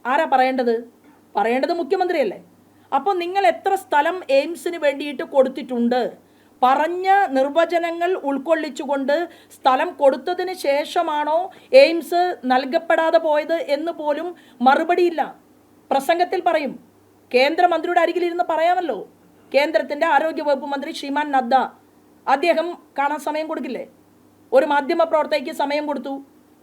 ആരാ പറയേണ്ടത് മുഖ്യമന്ത്രിയല്ലേ. അപ്പോൾ നിങ്ങൾ എത്ര സ്ഥലം എയിംസിന് വേണ്ടിയിട്ട് കൊടുത്തിട്ടുണ്ട്? പറഞ്ഞ നിർവചനങ്ങൾ ഉൾക്കൊള്ളിച്ചുകൊണ്ട് സ്ഥലം കൊടുത്തതിന് ശേഷമാണോ എയിംസ് നൽകപ്പെടാതെ പോയത് എന്ന് പോലും മറുപടിയില്ല. പ്രസംഗത്തിൽ പറയും. കേന്ദ്രമന്ത്രിയുടെ അരികിലിരുന്ന് പറയാമല്ലോ. കേന്ദ്രത്തിൻ്റെ ആരോഗ്യവകുപ്പ് മന്ത്രി ശ്രീമാൻ നദ്ദ, അദ്ദേഹം കാണാൻ സമയം കൊടുക്കില്ലേ? ഒരു മാധ്യമ പ്രവർത്തകയ്ക്ക് സമയം കൊടുത്തു.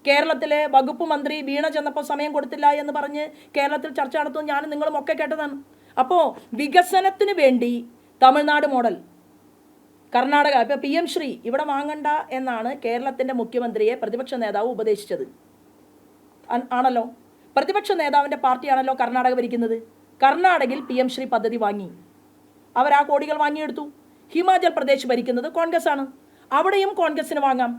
കേരളത്തിലെ വകുപ്പ് മന്ത്രി വീണ ചെന്നപ്പോൾ സമയം കൊടുത്തില്ല എന്ന് പറഞ്ഞ് കേരളത്തിൽ ചർച്ച നടത്തും. ഞാനും നിങ്ങളും ഒക്കെ കേട്ടതാണ്. അപ്പോൾ വികസനത്തിന് വേണ്ടി തമിഴ്നാട് മോഡൽ, കർണാടക, ഇപ്പോൾ PM ശ്രീ ഇവിടെ വാങ്ങണ്ട എന്നാണ് കേരളത്തിൻ്റെ മുഖ്യമന്ത്രിയെ പ്രതിപക്ഷ നേതാവ് ഉപദേശിച്ചത്. ആണല്ലോ, പ്രതിപക്ഷ നേതാവിൻ്റെ പാർട്ടിയാണല്ലോ കർണാടക ഭരിക്കുന്നത്. കർണാടകയിൽ PM ശ്രീ പദ്ധതി വാങ്ങി, അവർ ആ കോടികൾ വാങ്ങിയെടുത്തു. ഹിമാചൽ പ്രദേശ് ഭരിക്കുന്നത് കോൺഗ്രസ് ആണ്, അവിടെയും കോൺഗ്രസിന് വാങ്ങാം.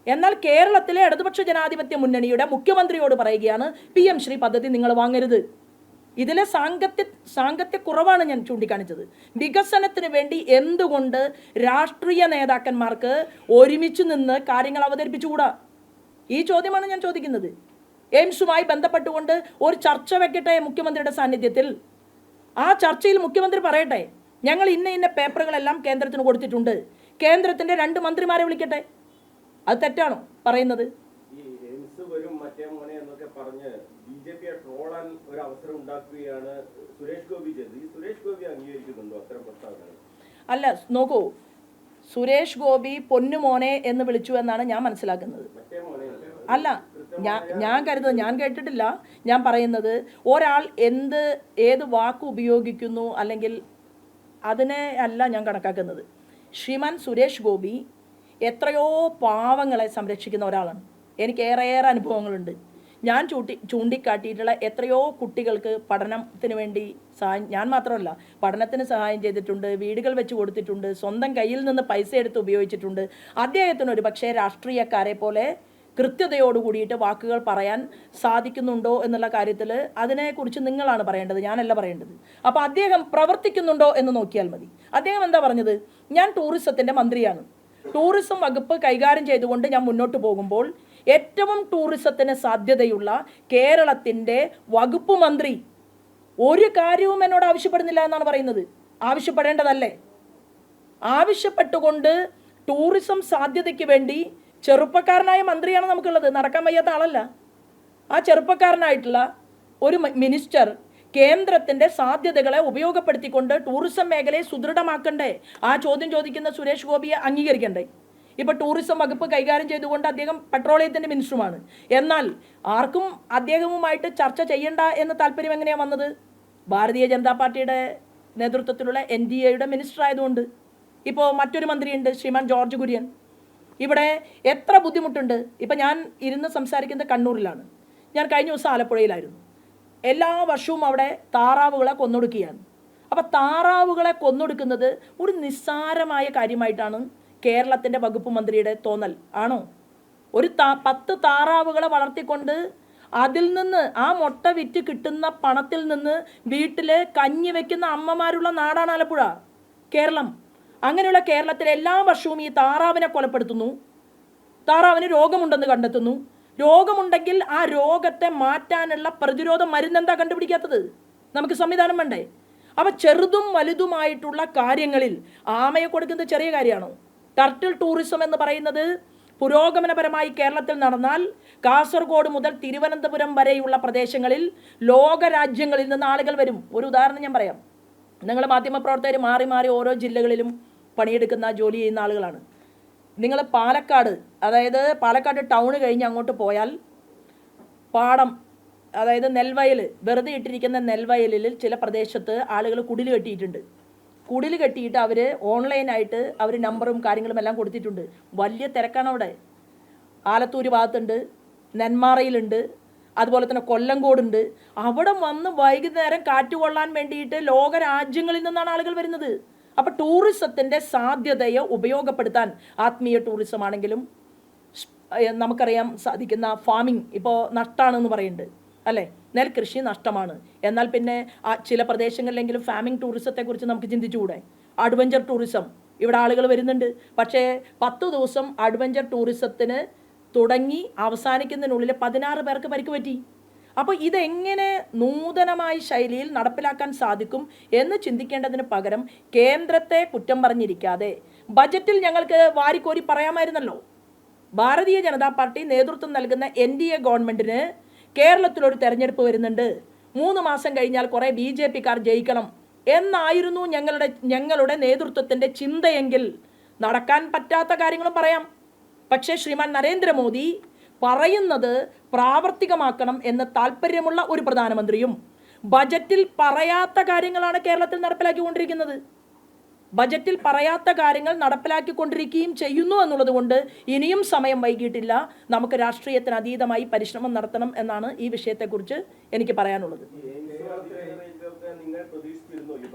എന്നാൽ കേരളത്തിലെ ഇടതുപക്ഷ ജനാധിപത്യ മുന്നണിയുടെ മുഖ്യമന്ത്രിയോട് പറയുകയാണ് PM ശ്രീ പദ്ധതി നിങ്ങൾ വാങ്ങരുത്. ഇതിലെ സാങ്കത്യക്കുറവാണ് ഞാൻ ചൂണ്ടിക്കാണിച്ചത്. വികസനത്തിന് വേണ്ടി എന്തുകൊണ്ട് രാഷ്ട്രീയ നേതാക്കന്മാർക്ക് ഒരുമിച്ച് നിന്ന് കാര്യങ്ങൾ അവതരിപ്പിച്ചുകൂടാ? ഈ ചോദ്യമാണ് ഞാൻ ചോദിക്കുന്നത്. എയിംസുമായി ബന്ധപ്പെട്ടുകൊണ്ട് ഒരു ചർച്ച വെക്കട്ടെ മുഖ്യമന്ത്രിയുടെ സാന്നിധ്യത്തിൽ. ആ ചർച്ചയിൽ മുഖ്യമന്ത്രി പറയട്ടെ, ഞങ്ങൾ ഇന്ന പേപ്പറുകളെല്ലാം കേന്ദ്രത്തിന് കൊടുത്തിട്ടുണ്ട്, കേന്ദ്രത്തിൻ്റെ 2 മന്ത്രിമാരെ വിളിക്കട്ടെ. അത് തെറ്റാണോ പറയുന്നത്? ഈ എയിംസ് വരും മറ്റേ മോനെ എന്നൊക്കെ പറഞ്ഞ് BJP ട്രോളാൻ ഒരു അവസരം ഉണ്ടാക്കുകയാണ് സുരേഷ് ഗോപി ചെയ്തത്. ഈ സുരേഷ് ഗോപി അംഗീകരിക്കുന്നുണ്ടോ അത്തരം പ്രസ്താവനകൾ? അല്ല, നോക്കൂ, സുരേഷ് ഗോപി പൊന്നുമോനെ എന്ന് വിളിച്ചു എന്നാണ് ഞാൻ മനസ്സിലാക്കുന്നത്. അല്ല, ഞാൻ കരുതുന്നത്, ഞാൻ കേട്ടിട്ടില്ല. ഞാൻ പറയുന്നത് ഒരാൾ ഏത് വാക്ക് ഉപയോഗിക്കുന്നു അല്ലെങ്കിൽ അതിനെ അല്ല ഞാൻ കണക്കാക്കുന്നത്. ശ്രീമാൻ സുരേഷ് ഗോപി എത്രയോ പാവങ്ങളെ സംരക്ഷിക്കുന്ന ഒരാളാണ്. എനിക്ക് ഏറെ അനുഭവങ്ങളുണ്ട്. ഞാൻ ചൂണ്ടിക്കാട്ടിയിട്ടുള്ള എത്രയോ കുട്ടികൾക്ക് പഠനത്തിന് വേണ്ടി ഞാൻ മാത്രമല്ല, പഠനത്തിന് സഹായം ചെയ്തിട്ടുണ്ട്, വീടുകൾ വെച്ച് കൊടുത്തിട്ടുണ്ട്, സ്വന്തം കയ്യിൽ നിന്ന് പൈസ എടുത്ത് ഉപയോഗിച്ചിട്ടുണ്ട്. അദ്ദേഹത്തിന് ഒരു പക്ഷേ രാഷ്ട്രീയക്കാരെ പോലെ കൃത്യതയോട് കൂടിയിട്ട് വാക്കുകൾ പറയാൻ സാധിക്കുന്നുണ്ടോ എന്നുള്ള കാര്യത്തിൽ അതിനെക്കുറിച്ച് നിങ്ങളാണ് പറയേണ്ടത്, ഞാനല്ല പറയേണ്ടത്. അപ്പോൾ അദ്ദേഹം പ്രവർത്തിക്കുന്നുണ്ടോ എന്ന് നോക്കിയാൽ മതി. അദ്ദേഹം എന്താ പറഞ്ഞത്? ഞാൻ ടൂറിസത്തിൻ്റെ മന്ത്രിയാണ്, ടൂറിസം വകുപ്പ് കൈകാര്യം ചെയ്തുകൊണ്ട് ഞാൻ മുന്നോട്ട് പോകുമ്പോൾ ഏറ്റവും ടൂറിസത്തിന് സാധ്യതയുള്ള കേരളത്തിൻ്റെ വകുപ്പ് മന്ത്രി ഒരു കാര്യവും എന്നോട് ആവശ്യപ്പെടുന്നില്ല എന്നാണ് പറയുന്നത്. ആവശ്യപ്പെടേണ്ടതല്ലേ? ആവശ്യപ്പെട്ടുകൊണ്ട് ടൂറിസം സാധ്യതയ്ക്ക് വേണ്ടി ചെറുപ്പക്കാരനായ മന്ത്രിയാണ് നമുക്കുള്ളത്, നടക്കാൻ വയ്യാത്ത ആളല്ല. ആ ചെറുപ്പക്കാരനായിട്ടുള്ള ഒരു മിനിസ്റ്റർ കേന്ദ്രത്തിൻ്റെ സാധ്യതകളെ ഉപയോഗപ്പെടുത്തിക്കൊണ്ട് ടൂറിസം മേഖലയെ സുദൃഢമാക്കണ്ടേ? ആ ചോദ്യം ചോദിക്കുന്ന സുരേഷ് ഗോപിയെ അംഗീകരിക്കണ്ടേ? ഇപ്പോൾ ടൂറിസം വകുപ്പ് കൈകാര്യം ചെയ്തുകൊണ്ട് അദ്ദേഹം പെട്രോളിയത്തിൻ്റെ മിനിസ്റ്ററുമാണ്. എന്നാൽ ആർക്കും അദ്ദേഹവുമായിട്ട് ചർച്ച ചെയ്യണ്ട എന്ന് താല്പര്യം എങ്ങനെയാണ് വന്നത്? ഭാരതീയ ജനതാ പാർട്ടിയുടെ നേതൃത്വത്തിലുള്ള NDAയുടെ മിനിസ്റ്റർ ആയതുകൊണ്ട്. ഇപ്പോൾ മറ്റൊരു മന്ത്രിയുണ്ട്, ശ്രീമാൻ ജോർജ് കുര്യൻ. ഇവിടെ എത്ര ബുദ്ധിമുട്ടുണ്ട്. ഇപ്പം ഞാൻ ഇരുന്ന് സംസാരിക്കുന്നത് കണ്ണൂരിലാണ്. ഞാൻ കഴിഞ്ഞ ദിവസം ആലപ്പുഴയിലായിരുന്നു. എല്ലാ വർഷവും അവിടെ താറാവുകളെ കൊന്നൊടുക്കുകയാണ്. അപ്പോൾ താറാവുകളെ കൊന്നൊടുക്കുന്നത് ഒരു നിസ്സാരമായ കാര്യമായിട്ടാണ് കേരളത്തിൻ്റെ വകുപ്പ് മന്ത്രിയുടെ തോന്നൽ. ആണോ? ഒരു 10 താറാവുകളെ വളർത്തിക്കൊണ്ട് അതിൽ നിന്ന് ആ മുട്ട വിറ്റ് കിട്ടുന്ന പണത്തിൽ നിന്ന് വീട്ടിൽ കഞ്ഞി വെക്കുന്ന അമ്മമാരുള്ള നാടാണ് ആലപ്പുഴ, കേരളം. അങ്ങനെയുള്ള കേരളത്തിൽ എല്ലാ വർഷവും ഈ താറാവിനെ കൊലപ്പെടുത്തുന്നു. താറാവിന് രോഗമുണ്ടെന്ന് കണ്ടെത്തുന്നു. രോഗമുണ്ടെങ്കിൽ ആ രോഗത്തെ മാറ്റാനുള്ള പ്രതിരോധ മരുന്നെന്താ കണ്ടുപിടിക്കാത്തത്? നമുക്ക് സംവിധാനം വേണ്ടേ? അപ്പം ചെറുതും വലുതുമായിട്ടുള്ള കാര്യങ്ങളിൽ ആമയെ കൊടുക്കുന്നത് ചെറിയ കാര്യമാണോ? ടർട്ടിൽ ടൂറിസം എന്ന് പറയുന്നത് പുരോഗമനപരമായി കേരളത്തിൽ നടന്നാൽ കാസർഗോഡ് മുതൽ തിരുവനന്തപുരം വരെയുള്ള പ്രദേശങ്ങളിൽ ലോകരാജ്യങ്ങളിൽ നിന്ന് ആളുകൾ വരും. ഒരു ഉദാഹരണം ഞാൻ പറയാം. നിങ്ങൾ മാധ്യമപ്രവർത്തകർ മാറി മാറി ഓരോ ജില്ലകളിലും പണിയെടുക്കുന്ന ജോലി ചെയ്യുന്ന ആളുകളാണ്. നിങ്ങൾ പാലക്കാട്, അതായത് പാലക്കാട് ടൗണ് കഴിഞ്ഞ് അങ്ങോട്ട് പോയാൽ പാടം, അതായത് നെൽവയൽ, വെറുതെ ഇട്ടിരിക്കുന്ന നെൽവയലിൽ ചില പ്രദേശത്ത് ആളുകൾ കുടിൽ കെട്ടിയിട്ടുണ്ട്. കുടിൽ കെട്ടിയിട്ട് അവർ ഓൺലൈനായിട്ട് അവർ നമ്പറും കാര്യങ്ങളും എല്ലാം കൊടുത്തിട്ടുണ്ട്. വലിയ തിരക്കാണ് അവിടെ. ആലത്തൂർ ഭാഗത്തുണ്ട്, നെന്മാറയിലുണ്ട്, അതുപോലെ തന്നെ കൊല്ലങ്കോടുണ്ട്. അവിടെ വന്ന് വൈകുന്നേരം കാറ്റ് കൊള്ളാൻ വേണ്ടിയിട്ട് ലോകരാജ്യങ്ങളിൽ നിന്നാണ് ആളുകൾ വരുന്നത്. അപ്പോൾ ടൂറിസത്തിൻ്റെ സാധ്യതയെ ഉപയോഗപ്പെടുത്താൻ ആത്മീയ ടൂറിസം ആണെങ്കിലും നമുക്കറിയാം സാധിക്കുന്ന ഫാമിംഗ് ഇപ്പോൾ നഷ്ടമാണെന്ന് പറയുന്നുണ്ട് അല്ലേ? നെൽകൃഷി നഷ്ടമാണ്. എന്നാൽ പിന്നെ ചില പ്രദേശങ്ങളിലെങ്കിലും ഫാമിംഗ് ടൂറിസത്തെക്കുറിച്ച് നമുക്ക് ചിന്തിച്ചുകൂടെ? അഡ്വഞ്ചർ ടൂറിസം, ഇവിടെ ആളുകൾ വരുന്നുണ്ട്. പക്ഷേ 10 ദിവസം അഡ്വഞ്ചർ ടൂറിസത്തിന് തുടങ്ങി അവസാനിക്കുന്നതിനുള്ളിൽ 16 പേർക്ക് പരിക്ക് പറ്റി. അപ്പോൾ ഇതെങ്ങനെ നൂതനമായ ശൈലിയിൽ നടപ്പിലാക്കാൻ സാധിക്കും എന്ന് ചിന്തിക്കേണ്ടതിന് പകരം കേന്ദ്രത്തെ കുറ്റം പറഞ്ഞിരിക്കാതെ ബജറ്റിൽ ഞങ്ങൾക്ക് വാരിക്കോരി പറയാമായിരുന്നല്ലോ. ഭാരതീയ ജനതാ പാർട്ടി നേതൃത്വം നൽകുന്ന NDA ഗവൺമെൻറ്റിന് കേരളത്തിലൊരു തെരഞ്ഞെടുപ്പ് വരുന്നുണ്ട്, 3 മാസം കഴിഞ്ഞാൽ കുറേ BJPക്കാർ ജയിക്കണം എന്നായിരുന്നു ഞങ്ങളുടെ നേതൃത്വത്തിൻ്റെ ചിന്തയെങ്കിൽ നടക്കാൻ പറ്റാത്ത കാര്യങ്ങളും പറയാം. പക്ഷേ ശ്രീമാൻ നരേന്ദ്രമോദി പറയുന്നത് പ്രാവർത്തികമാക്കണം എന്ന് താല്പര്യമുള്ള ഒരു പ്രധാനമന്ത്രിയും ബജറ്റിൽ പറയാത്ത കാര്യങ്ങളാണ് കേരളത്തിൽ നടപ്പിലാക്കിക്കൊണ്ടിരിക്കുന്നത്. ബജറ്റിൽ പറയാത്ത കാര്യങ്ങൾ നടപ്പിലാക്കിക്കൊണ്ടിരിക്കുകയും ചെയ്യുന്നു എന്നുള്ളത് കൊണ്ട് ഇനിയും സമയം വൈകിട്ടില്ല. നമുക്ക് രാഷ്ട്രീയത്തിന് അതീതമായി പരിശ്രമം നടത്തണം എന്നാണ് ഈ വിഷയത്തെക്കുറിച്ച് എനിക്ക് പറയാനുള്ളത്.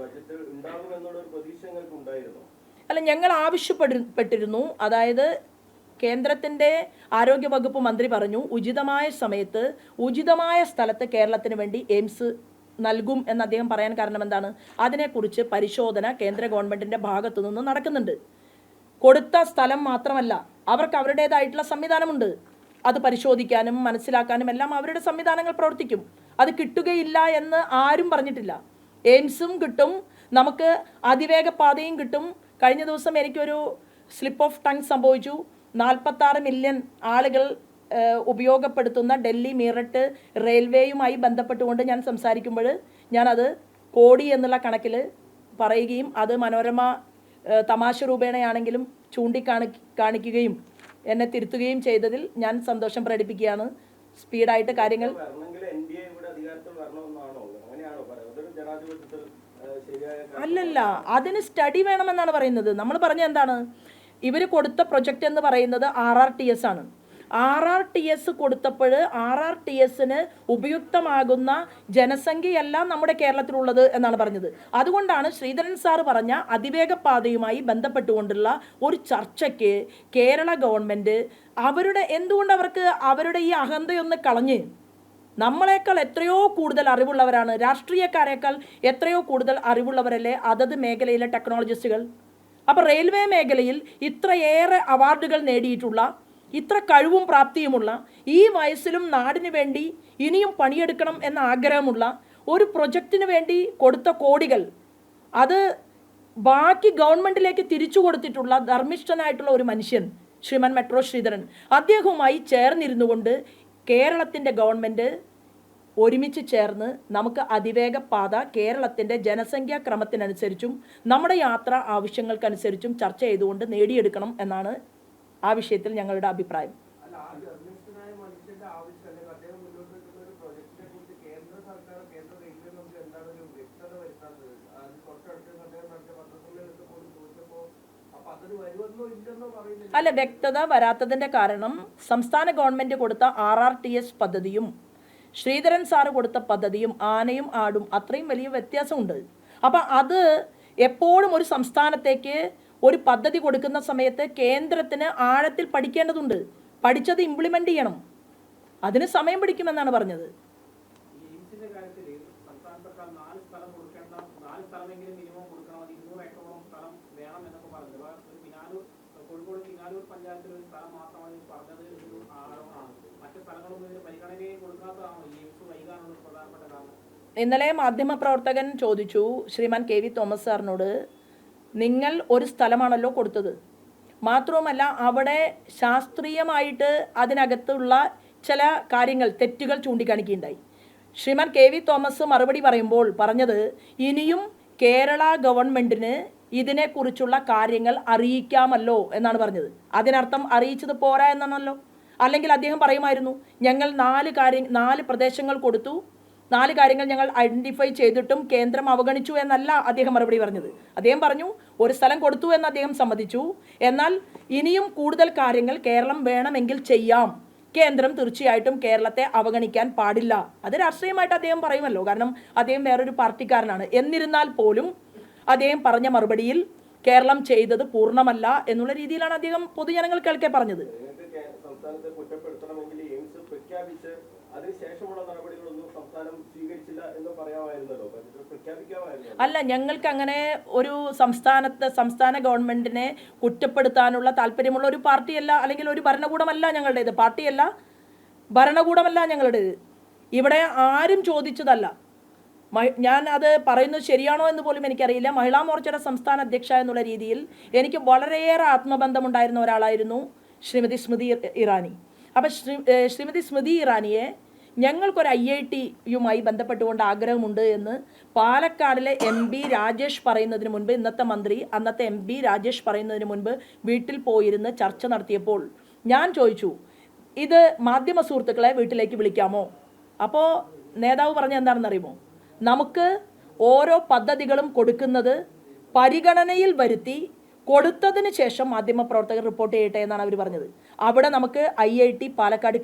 അല്ല, ഞങ്ങൾ ആവശ്യപ്പെട്ടിരുന്നു. അതായത് കേന്ദ്രത്തിൻ്റെ ആരോഗ്യവകുപ്പ് മന്ത്രി പറഞ്ഞു ഉചിതമായ സമയത്ത് ഉചിതമായ സ്ഥലത്ത് കേരളത്തിന് വേണ്ടി എയിംസ് നൽകും എന്ന് അദ്ദേഹം പറയാൻ കാരണം എന്താണ്? അതിനെക്കുറിച്ച് പരിശോധന കേന്ദ്ര ഗവൺമെൻറ്റിൻ്റെ ഭാഗത്തു നിന്ന് നടക്കുന്നുണ്ട്. കൊടുത്ത സ്ഥലം മാത്രമല്ല, അവർക്ക് അവരുടേതായിട്ടുള്ള സംവിധാനമുണ്ട്. അത് പരിശോധിക്കാനും മനസ്സിലാക്കാനും എല്ലാം അവരുടെ സംവിധാനങ്ങൾ പ്രവർത്തിക്കും. അത് കിട്ടുകയില്ല എന്ന് ആരും പറഞ്ഞിട്ടില്ല. എയിംസും കിട്ടും, നമുക്ക് അതിവേഗ പാതയും കിട്ടും. കഴിഞ്ഞ ദിവസം എനിക്കൊരു സ്ലിപ്പ് ഓഫ് ടങ് സംഭവിച്ചു. 46 മില്യൺ ആളുകൾ ഉപയോഗപ്പെടുത്തുന്ന ഡൽഹി മീററ്റ് റെയിൽവേയുമായി ബന്ധപ്പെട്ടുകൊണ്ട് ഞാൻ സംസാരിക്കുമ്പോൾ ഞാനത് കോടി എന്നുള്ള കണക്കിൽ പറയുകയും അത് മനോരമ തമാശ രൂപേണയാണെങ്കിലും ചൂണ്ടിക്കാണിക്കുകയും എന്നെ തിരുത്തുകയും ചെയ്തതിൽ ഞാൻ സന്തോഷം പ്രകടിപ്പിക്കുകയാണ്. സ്പീഡായിട്ട് കാര്യങ്ങൾ അല്ലല്ല, അതിന് സ്റ്റഡി വേണമെന്നാണ് പറയുന്നത്. നമ്മൾ പറഞ്ഞ എന്താണ്? ഇവർ കൊടുത്ത പ്രൊജക്റ്റ് എന്ന് പറയുന്നത് RRTS ആണ്. RRTS കൊടുത്തപ്പോൾ RRTSന് ഉപയുക്തമാകുന്ന ജനസംഖ്യയല്ല നമ്മുടെ കേരളത്തിലുള്ളത് എന്നാണ് പറഞ്ഞത്. അതുകൊണ്ടാണ് ശ്രീധരൻ സാറ് പറഞ്ഞ അതിവേഗ പാതയുമായി ബന്ധപ്പെട്ടുകൊണ്ടുള്ള ഒരു ചർച്ചയ്ക്ക് കേരള ഗവൺമെൻറ് എന്തുകൊണ്ട് അവരുടെ ഈ അഹന്തയൊന്ന് കളഞ്ഞ് നമ്മളെക്കാൾ എത്രയോ കൂടുതൽ അറിവുള്ളവരാണ്, രാഷ്ട്രീയക്കാരേക്കാൾ എത്രയോ കൂടുതൽ അറിവുള്ളവരല്ലേ അതത് മേഖലയിലെ ടെക്നോളജിസ്റ്റുകൾ. അപ്പോൾ റെയിൽവേ മേഖലയിൽ ഇത്രയേറെ അവാർഡുകൾ നേടിയിട്ടുള്ള, ഇത്ര കഴിവും പ്രാപ്തിയുമുള്ള, ഈ വയസ്സിലും നാടിന് വേണ്ടി ഇനിയും പണിയെടുക്കണം എന്ന ആഗ്രഹമുള്ള ഒരു പ്രൊജക്റ്റിന് വേണ്ടി കൊടുത്ത കോടികൾ അത് ബാക്കി ഗവൺമെൻറ്റിലേക്ക് തിരിച്ചു കൊടുത്തിട്ടുള്ള ധർമ്മിഷ്ഠനായിട്ടുള്ള ഒരു മനുഷ്യൻ ശ്രീമാൻ മെട്രോ ശ്രീധരൻ, അദ്ദേഹവുമായി ചേർന്നിരുന്നു കൊണ്ട് കേരളത്തിൻ്റെ ഗവൺമെൻറ് ഒരുമിച്ച് ചേർന്ന് നമുക്ക് അതിവേഗ പാത കേരളത്തിൻ്റെ ജനസംഖ്യാ ക്രമത്തിനനുസരിച്ചും നമ്മുടെ യാത്രാ ആവശ്യങ്ങൾക്കനുസരിച്ചും ചർച്ച ചെയ്തുകൊണ്ട് നേടിയെടുക്കണം എന്നാണ് ആ വിഷയത്തിൽ ഞങ്ങളുടെ അഭിപ്രായം. അല്ല, വ്യക്തത വരാത്തതിൻ്റെ കാരണം സംസ്ഥാന ഗവൺമെൻറ് കൊടുത്ത RRTS പദ്ധതിയും ശ്രീധരൻ സാറ് കൊടുത്ത പദ്ധതിയും ആനയും ആടും അത്രയും വലിയ വ്യത്യാസമുണ്ട്. അപ്പം അത് എപ്പോഴും ഒരു സംസ്ഥാനത്തേക്ക് ഒരു പദ്ധതി കൊടുക്കുന്ന സമയത്ത് കേന്ദ്രത്തിന് ആഴത്തിൽ പഠിക്കേണ്ടതുണ്ട്. പഠിച്ചത് ഇംപ്ലിമെൻ്റ് ചെയ്യണം. അതിന് സമയം പിടിക്കുമെന്നാണ് പറഞ്ഞത്. ഇന്നലെ മാധ്യമപ്രവർത്തകൻ ചോദിച്ചു ശ്രീമാൻ KV തോമസ് സാറിനോട്, നിങ്ങൾ ഒരു സ്ഥലമാണല്ലോ കൊടുത്തത്, മാത്രവുമല്ല അവിടെ ശാസ്ത്രീയമായിട്ട് അതിനകത്തുള്ള ചില കാര്യങ്ങൾ തെറ്റുകൾ ചൂണ്ടിക്കാണിക്കുകയുണ്ടായി. ശ്രീമാൻ KV തോമസ് മറുപടി പറയുമ്പോൾ പറഞ്ഞത്, ഇനിയും കേരള ഗവൺമെൻറ്റിന് ഇതിനെക്കുറിച്ചുള്ള കാര്യങ്ങൾ അറിയിക്കാമല്ലോ എന്നാണ് പറഞ്ഞത്. അതിനർത്ഥം അറിയിച്ചത് പോരാ എന്നാണല്ലോ. അല്ലെങ്കിൽ അദ്ദേഹം പറയുമായിരുന്നു, ഞങ്ങൾ 4 പ്രദേശങ്ങൾ കൊടുത്തു, 4 കാര്യങ്ങൾ ഞങ്ങൾ ഐഡൻറ്റിഫൈ ചെയ്തിട്ടും കേന്ദ്രം അവഗണിച്ചു എന്നല്ല അദ്ദേഹം മറുപടി പറഞ്ഞത്. അദ്ദേഹം പറഞ്ഞു ഒരു സ്ഥലം കൊടുത്തു എന്ന് അദ്ദേഹം സമ്മതിച്ചു, എന്നാൽ ഇനിയും കൂടുതൽ കാര്യങ്ങൾ കേരളം വേണമെങ്കിൽ ചെയ്യാം, കേന്ദ്രം തീർച്ചയായിട്ടും കേരളത്തെ അവഗണിക്കാൻ പാടില്ല. അത് രാഷ്ട്രീയമായിട്ട് അദ്ദേഹം പറയുമല്ലോ, കാരണം അദ്ദേഹം വേറൊരു പാർട്ടിക്കാരനാണ്. എന്നിരുന്നാൽ പോലും അദ്ദേഹം പറഞ്ഞ മറുപടിയിൽ കേരളം ചെയ്തത് പൂർണ്ണമല്ല എന്നുള്ള രീതിയിലാണ് അദ്ദേഹം പൊതുജനങ്ങൾ കേൾക്കെ പറഞ്ഞത്. സംസ്ഥാനത്തെ കുറ്റപ്പെടുത്തണമെങ്കിൽ എയിംസ് പ്രഖ്യാപിച്ച് അതിനുശേഷമുള്ള നടപടികളൊന്നും സംസ്ഥാനം സ്വീകരിച്ചില്ല എന്ന് പറയാമായിരുന്നല്ലോ, പ്രഖ്യാപിക്കാമായിരുന്നു. അല്ല, ഞങ്ങൾക്ക് അങ്ങനെ ഒരു സംസ്ഥാന ഗവൺമെന്റിനെ കുറ്റപ്പെടുത്താനുള്ള താല്പര്യമുള്ള ഒരു പാർട്ടിയല്ല, അല്ലെങ്കിൽ ഒരു ഭരണകൂടമല്ല ഞങ്ങളുടേത്. പാർട്ടിയല്ല, ഭരണകൂടമല്ല ഞങ്ങളുടേത്. ഇവിടെ ആരും ചോദിച്ചതല്ല. ഞാൻ അത് പറയുന്നത് ശരിയാണോ എന്ന് പോലും എനിക്കറിയില്ല. മഹിളാ മോർച്ചയുടെ സംസ്ഥാന അധ്യക്ഷ എന്നുള്ള രീതിയിൽ എനിക്ക് വളരെയേറെ ആത്മബന്ധമുണ്ടായിരുന്ന ഒരാളായിരുന്നു ശ്രീമതി സ്മൃതി ഇറാനി. അപ്പം ശ്രീമതി സ്മൃതി ഇറാനിയെ ഞങ്ങൾക്കൊരു IIT-യുമായി ബന്ധപ്പെട്ടുകൊണ്ട് ആഗ്രഹമുണ്ട് എന്ന് പാലക്കാടിലെ MP രാജേഷ് പറയുന്നതിന് മുൻപ്, ഇന്നത്തെ മന്ത്രി അന്നത്തെ MP രാജേഷ് പറയുന്നതിന് മുൻപ് വീട്ടിൽ പോയിരുന്ന് ചർച്ച നടത്തിയപ്പോൾ ഞാൻ ചോദിച്ചു, ഇത് മാധ്യമ സുഹൃത്തുക്കളെ വീട്ടിലേക്ക് വിളിക്കാമോ? അപ്പോൾ നേതാവ് പറഞ്ഞ എന്താണെന്നറിയുമോ, നമുക്ക് ഓരോ പദ്ധതികളും കൊടുക്കുന്നത് പരിഗണനയിൽ വരുത്തി കൊടുത്തതിന് ശേഷം മാധ്യമപ്രവർത്തകർ റിപ്പോർട്ട് ചെയ്യട്ടെ എന്നാണ് അവർ പറഞ്ഞത്. അവിടെ നമുക്ക് IIT പാലക്കാട്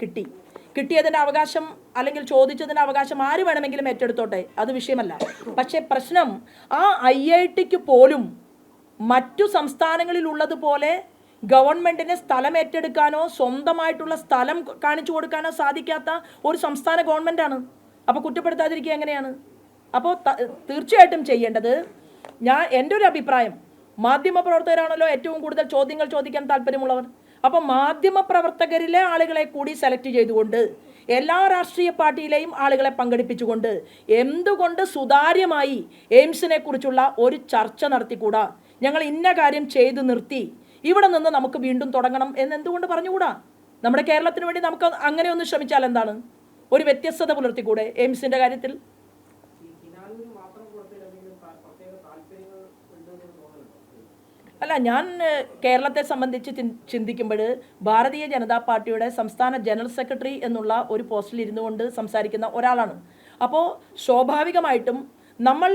കിട്ടിയതിൻ്റെ അവകാശം, അല്ലെങ്കിൽ ചോദിച്ചതിൻ്റെ അവകാശം ആര് വേണമെങ്കിലും ഏറ്റെടുത്തോട്ടെ, അത് വിഷയമല്ല. പക്ഷേ പ്രശ്നം ആ IIT-ക്ക് പോലും മറ്റു സംസ്ഥാനങ്ങളിലുള്ളതുപോലെ ഗവൺമെൻറ്റിന് സ്ഥലം ഏറ്റെടുക്കാനോ സ്വന്തമായിട്ടുള്ള സ്ഥലം കാണിച്ചു കൊടുക്കാനോ സാധിക്കാത്ത ഒരു സംസ്ഥാന ഗവൺമെൻറ്റാണ്. അപ്പോൾ കുറ്റപ്പെടുത്താതിരിക്കുക എങ്ങനെയാണ്? അപ്പോൾ തീർച്ചയായിട്ടും ചെയ്യേണ്ടത്, എൻ്റെ ഒരു അഭിപ്രായം, മാധ്യമപ്രവർത്തകരാണല്ലോ ഏറ്റവും കൂടുതൽ ചോദ്യങ്ങൾ ചോദിക്കാൻ താല്പര്യമുള്ളവർ. അപ്പം മാധ്യമപ്രവർത്തകരിലെ ആളുകളെ കൂടി സെലക്ട് ചെയ്തുകൊണ്ട് എല്ലാ രാഷ്ട്രീയ പാർട്ടിയിലെയും ആളുകളെ പങ്കെടുപ്പിച്ചുകൊണ്ട് എന്തുകൊണ്ട് സുതാര്യമായി എയിംസിനെ കുറിച്ചുള്ള ഒരു ചർച്ച നടത്തിക്കൂടാ? ഞങ്ങൾ ഇന്ന കാര്യം ചെയ്തു നിർത്തി, ഇവിടെ നിന്ന് നമുക്ക് വീണ്ടും തുടങ്ങണം എന്നെന്തുകൊണ്ട് പറഞ്ഞുകൂടാ? നമ്മുടെ കേരളത്തിന് വേണ്ടി നമുക്ക് അങ്ങനെ ഒന്ന് ശ്രമിച്ചാൽ എന്താണ്? ഒരു വ്യത്യസ്തത പുലർത്തിക്കൂടെ എയിംസിൻ്റെ കാര്യത്തിൽ? അല്ല, ഞാൻ കേരളത്തെ സംബന്ധിച്ച് ചിന്തിക്കുമ്പോൾ ഭാരതീയ ജനതാ പാർട്ടിയുടെ സംസ്ഥാന ജനറൽ സെക്രട്ടറി എന്നുള്ള ഒരു പോസ്റ്റിൽ ഇരുന്നു കൊണ്ട് സംസാരിക്കുന്ന ഒരാളാണ്. അപ്പോൾ സ്വാഭാവികമായിട്ടും നമ്മൾ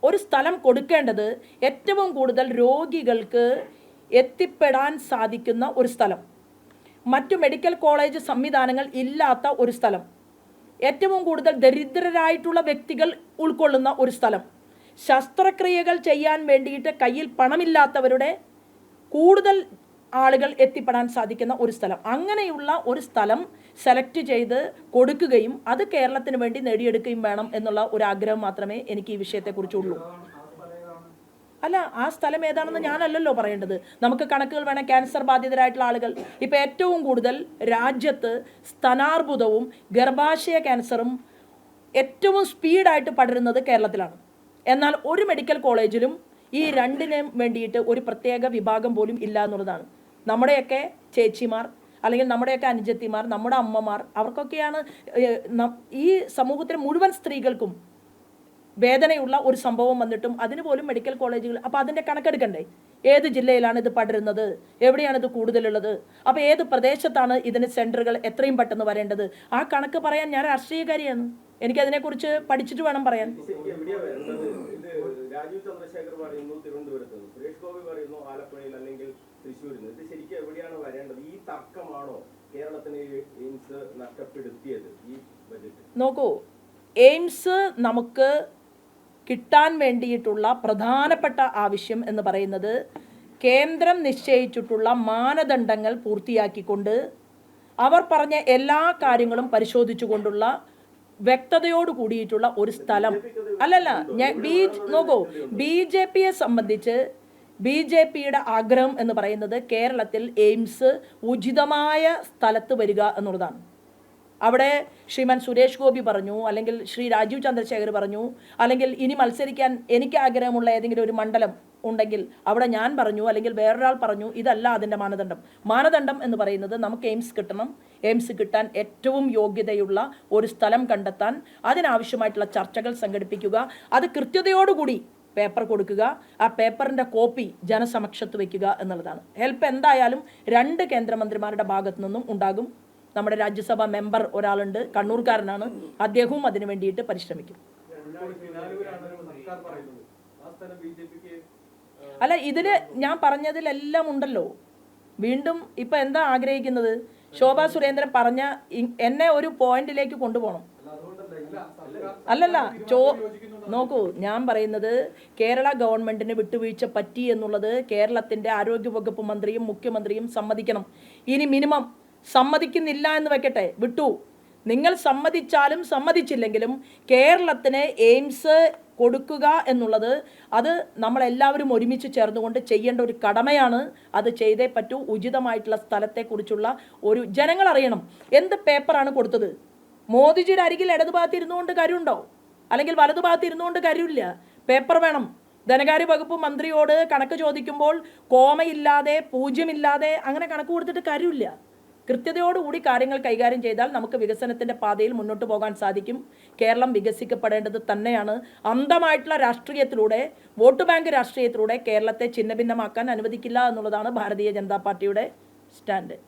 ഒരു സ്ഥലം കൊടുക്കേണ്ടത് ഏറ്റവും കൂടുതൽ രോഗികൾക്ക് എത്തിപ്പെടാൻ സാധിക്കുന്ന ഒരു സ്ഥലം, മറ്റു മെഡിക്കൽ കോളേജ് സംവിധാനങ്ങൾ ഇല്ലാത്ത ഒരു സ്ഥലം, ഏറ്റവും കൂടുതൽ ദരിദ്രരായിട്ടുള്ള വ്യക്തികൾ ഉൾക്കൊള്ളുന്ന ഒരു സ്ഥലം, ശസ്ത്രക്രിയകൾ ചെയ്യാൻ വേണ്ടിയിട്ട് കയ്യിൽ പണമില്ലാത്തവരുടെ കൂടുതൽ ആളുകൾ എത്തിപ്പെടാൻ സാധിക്കുന്ന ഒരു സ്ഥലം, അങ്ങനെയുള്ള ഒരു സ്ഥലം സെലക്ട് ചെയ്ത് കൊടുക്കുകയും അത് കേരളത്തിന് വേണ്ടി നേടിയെടുക്കുകയും വേണം എന്നുള്ള ഒരു ആഗ്രഹം മാത്രമേ എനിക്ക് ഈ വിഷയത്തെക്കുറിച്ചുള്ളൂ. അല്ല, ആ സ്ഥലം ഏതാണെന്ന് ഞാനല്ലല്ലോ പറയേണ്ടത്. നമുക്ക് കണക്കുകൾ വേണം. ക്യാൻസർ ബാധിതരായിട്ടുള്ള ആളുകൾ ഇപ്പോൾ ഏറ്റവും കൂടുതൽ രാജ്യത്ത് സ്തനാർബുദവും ഗർഭാശയ ക്യാൻസറും ഏറ്റവും സ്പീഡായിട്ട് പടരുന്നത് കേരളത്തിലാണ്. എന്നാൽ ഒരു മെഡിക്കൽ കോളേജിലും ഈ രണ്ടിനും വേണ്ടിയിട്ട് ഒരു പ്രത്യേക വിഭാഗം പോലും ഇല്ല എന്നുള്ളതാണ്. നമ്മുടെയൊക്കെ ചേച്ചിമാർ, അല്ലെങ്കിൽ നമ്മുടെയൊക്കെ അനുജത്തിമാർ, നമ്മുടെ അമ്മമാർ, അവർക്കൊക്കെയാണ് ഈ സമൂഹത്തിലെ മുഴുവൻ സ്ത്രീകൾക്കും വേദനയുള്ള ഒരു സംഭവം വന്നിട്ടും അതിന് പോലും മെഡിക്കൽ കോളേജുകൾ. അപ്പോൾ അതിൻ്റെ കണക്കെടുക്കണ്ടേ? ഏത് ജില്ലയിലാണ് ഇത് പടരുന്നത്, എവിടെയാണ് ഇത് കൂടുതലുള്ളത്, അപ്പോൾ ഏത് പ്രദേശത്താണ് ഇതിന് സെൻറ്ററുകൾ എത്രയും പെട്ടെന്ന് വരേണ്ടത്? ആ കണക്ക് പറയാൻ ഞാൻ രാഷ്ട്രീയക്കാരിയാണ്. എനിക്കതിനെക്കുറിച്ച് പഠിച്ചിട്ട് വേണം പറയാൻ. രാജീവ് ചന്ദ്രശേഖർ പറയുന്നു തിരുവനന്തപുരത്ത്, സുരേഷ് ഗോപി പറയുന്നു ആലപ്പുഴയിൽ അല്ലെങ്കിൽ തൃശ്ശൂരിൽ നിന്ന്. ഇത് ശരിക്കും എവിടെയാണ് വരേണ്ടത്? ഈ തർക്കമാണോ കേരളത്തിന് എയിംസ് നഷ്ടപ്പെടുത്തിയത് ഈ ബജറ്റ്? നോക്കൂ, എയിംസ് നമുക്ക് കിട്ടാൻ വേണ്ടിയിട്ടുള്ള പ്രധാനപ്പെട്ട ആവശ്യം എന്ന് പറയുന്നത് കേന്ദ്രം നിശ്ചയിച്ചിട്ടുള്ള മാനദണ്ഡങ്ങൾ പൂർത്തിയാക്കിക്കൊണ്ട് അവർ പറഞ്ഞ എല്ലാ കാര്യങ്ങളും പരിശോധിച്ചുകൊണ്ടുള്ള വ്യക്തതയോട് കൂടിയിട്ടുള്ള ഒരു സ്ഥലം. അല്ലല്ല, നോക്കൂ, BJPയെ സംബന്ധിച്ച് BJPയുടെ ആഗ്രഹം എന്ന് പറയുന്നത് കേരളത്തിൽ എയിംസ് ഉചിതമായ സ്ഥലത്ത് വരിക എന്നുള്ളതാണ്. അവിടെ ശ്രീമാൻ സുരേഷ് ഗോപി പറഞ്ഞു, അല്ലെങ്കിൽ ശ്രീ രാജീവ് ചന്ദ്രശേഖർ പറഞ്ഞു, അല്ലെങ്കിൽ ഇനി മത്സരിക്കാൻ എനിക്ക് ആഗ്രഹമുള്ള ഏതെങ്കിലും ഒരു മണ്ഡലം ഉണ്ടെങ്കിൽ അവിടെ ഞാൻ പറഞ്ഞു, അല്ലെങ്കിൽ വേറൊരാൾ പറഞ്ഞു. ഇതല്ല അതിൻ്റെ മാനദണ്ഡം എന്ന് പറയുന്നത് നമുക്ക് എയിംസ് കിട്ടണം. എയിംസ് കിട്ടാൻ ഏറ്റവും യോഗ്യതയുള്ള ഒരു സ്ഥലം കണ്ടെത്താൻ അതിനാവശ്യമായിട്ടുള്ള ചർച്ചകൾ സംഘടിപ്പിക്കുക, അത് കൃത്യതയോടുകൂടി പേപ്പർ കൊടുക്കുക, ആ പേപ്പറിൻ്റെ കോപ്പി ജനസമക്ഷത്ത് വയ്ക്കുക എന്നുള്ളതാണ്. ഹെൽപ്പ് എന്തായാലും 2 കേന്ദ്രമന്ത്രിമാരുടെ ഭാഗത്തു നിന്നും ഉണ്ടാകും. നമ്മുടെ രാജ്യസഭാ മെമ്പർ ഒരാളുണ്ട്, കണ്ണൂർക്കാരനാണ്, അദ്ദേഹവും അതിനു വേണ്ടിയിട്ട് പരിശ്രമിക്കും. അല്ല, ഇതില് ഞാൻ പറഞ്ഞതിലെല്ലാം ഉണ്ടല്ലോ. വീണ്ടും ഇപ്പൊ എന്താ ആഗ്രഹിക്കുന്നത്? ശോഭാ സുരേന്ദ്രൻ പറഞ്ഞ എന്നെ ഒരു പോയിന്റിലേക്ക് കൊണ്ടുപോകണം. അല്ലല്ല, നോക്കൂ, ഞാൻ പറയുന്നത് കേരള ഗവൺമെന്റിന് വിട്ടുവീഴ്ച പറ്റി എന്നുള്ളത് കേരളത്തിന്റെ ആരോഗ്യവകുപ്പ് മന്ത്രിയും മുഖ്യമന്ത്രിയും സമ്മതിക്കണം. ഇനി മിനിമം സമ്മതിക്കുന്നില്ല എന്ന് വെക്കട്ടെ, വിട്ടു. നിങ്ങൾ സമ്മതിച്ചാലും സമ്മതിച്ചില്ലെങ്കിലും കേരളത്തിന് എയിംസ് കൊടുക്കുക എന്നുള്ളത് അത് നമ്മളെല്ലാവരും ഒരുമിച്ച് ചേർന്നുകൊണ്ട് ചെയ്യേണ്ട ഒരു കടമയാണ്. അത് ചെയ്തേ പറ്റൂ. ഉചിതമായിട്ടുള്ള സ്ഥലത്തെക്കുറിച്ചുള്ള ഒരു ജനങ്ങൾ അറിയണം. എന്ത് പേപ്പറാണ് കൊടുത്തത്? മോദിജിയുടെ അരികിൽ ഇടതുഭാഗത്ത് ഇരുന്നുകൊണ്ട് കാര്യമുണ്ടോ? അല്ലെങ്കിൽ വലതുഭാഗത്ത് ഇരുന്നുകൊണ്ട് കാര്യമില്ല. പേപ്പർ വേണം. ധനകാര്യ വകുപ്പ് മന്ത്രിയോട് കണക്ക് ചോദിക്കുമ്പോൾ കോമയില്ലാതെ, പൂജ്യമില്ലാതെ അങ്ങനെ കണക്ക് കൊടുത്തിട്ട് കാര്യമില്ല. കൃത്യതയോടുകൂടി കാര്യങ്ങൾ കൈകാര്യം ചെയ്താൽ നമുക്ക് വികസനത്തിൻ്റെ പാതയിൽ മുന്നോട്ട് പോകാൻ സാധിക്കും. കേരളം വികസിക്കപ്പെടേണ്ടത് തന്നെയാണ്. അന്ധമായിട്ടുള്ള രാഷ്ട്രീയത്തിലൂടെ, വോട്ട് ബാങ്ക് രാഷ്ട്രീയത്തിലൂടെ കേരളത്തെ ഛിന്നഭിന്നമാക്കാൻ അനുവദിക്കില്ല എന്നുള്ളതാണ് ഭാരതീയ ജനതാ പാർട്ടിയുടെ സ്റ്റാൻഡ്.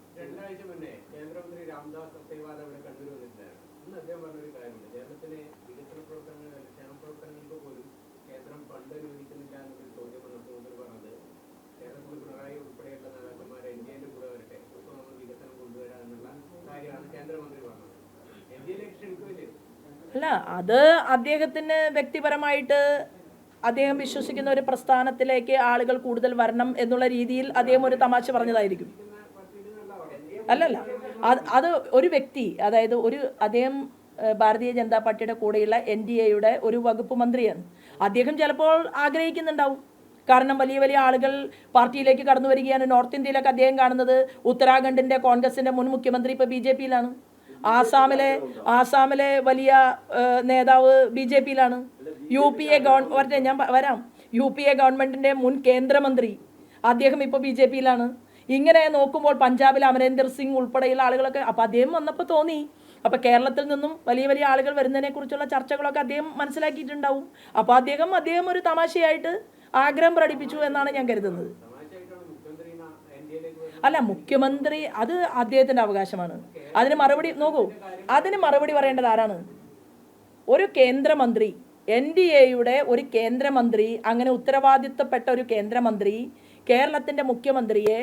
അല്ല, അത് അദ്ദേഹത്തിന് വ്യക്തിപരമായിട്ട് അദ്ദേഹം വിശ്വസിക്കുന്ന ഒരു പ്രസ്ഥാനത്തിലേക്ക് ആളുകൾ കൂടുതൽ വരണം എന്നുള്ള രീതിയിൽ അദ്ദേഹം ഒരു തമാശ പറഞ്ഞതായിരിക്കും. അല്ലല്ല, അത് ഒരു വ്യക്തി, അതായത് അദ്ദേഹം ഭാരതീയ ജനതാ പാർട്ടിയുടെ കൂടെയുള്ള NDAയുടെ ഒരു വകുപ്പ് മന്ത്രിയാണ്. അദ്ദേഹം ചിലപ്പോൾ ആഗ്രഹിക്കുന്നുണ്ടാവും. കാരണം വലിയ വലിയ ആളുകൾ പാർട്ടിയിലേക്ക് കടന്നു വരികയാണ്. നോർത്ത് ഇന്ത്യയിലൊക്കെ അദ്ദേഹം കാണുന്നത് ഉത്തരാഖണ്ഡിൻ്റെ കോൺഗ്രസിൻ്റെ മുൻ മുഖ്യമന്ത്രി ഇപ്പോൾ BJPയിലാണ്. ആസാമിലെ വലിയ നേതാവ് BJPയിലാണ്. UPA ഗവൺമെൻറ്റിൻ്റെ മുൻ കേന്ദ്രമന്ത്രി അദ്ദേഹം ഇപ്പോൾ BJPയിലാണ്. ഇങ്ങനെ നോക്കുമ്പോൾ പഞ്ചാബിൽ അമരീന്ദർ സിംഗ് ഉൾപ്പെടെയുള്ള ആളുകളൊക്കെ, അപ്പോൾ അദ്ദേഹം വന്നപ്പോൾ തോന്നി, അപ്പോൾ കേരളത്തിൽ നിന്നും വലിയ വലിയ ആളുകൾ വരുന്നതിനെക്കുറിച്ചുള്ള ചർച്ചകളൊക്കെ അദ്ദേഹം മനസ്സിലാക്കിയിട്ടുണ്ടാവും. അപ്പോൾ അദ്ദേഹം ഒരു തമാശയായിട്ട് ആഗ്രഹം പ്രകടിപ്പിച്ചു എന്നാണ് ഞാൻ കരുതുന്നത്. അല്ല, മുഖ്യമന്ത്രി അത് അദ്ദേഹത്തിൻ്റെ അവകാശമാണ്. അതിന് മറുപടി പറയേണ്ടത് ആരാണ്? ഒരു കേന്ദ്രമന്ത്രി, NDAയുടെ ഒരു കേന്ദ്രമന്ത്രി, അങ്ങനെ ഉത്തരവാദിത്തപ്പെട്ട ഒരു കേന്ദ്രമന്ത്രി കേരളത്തിൻ്റെ മുഖ്യമന്ത്രിയെ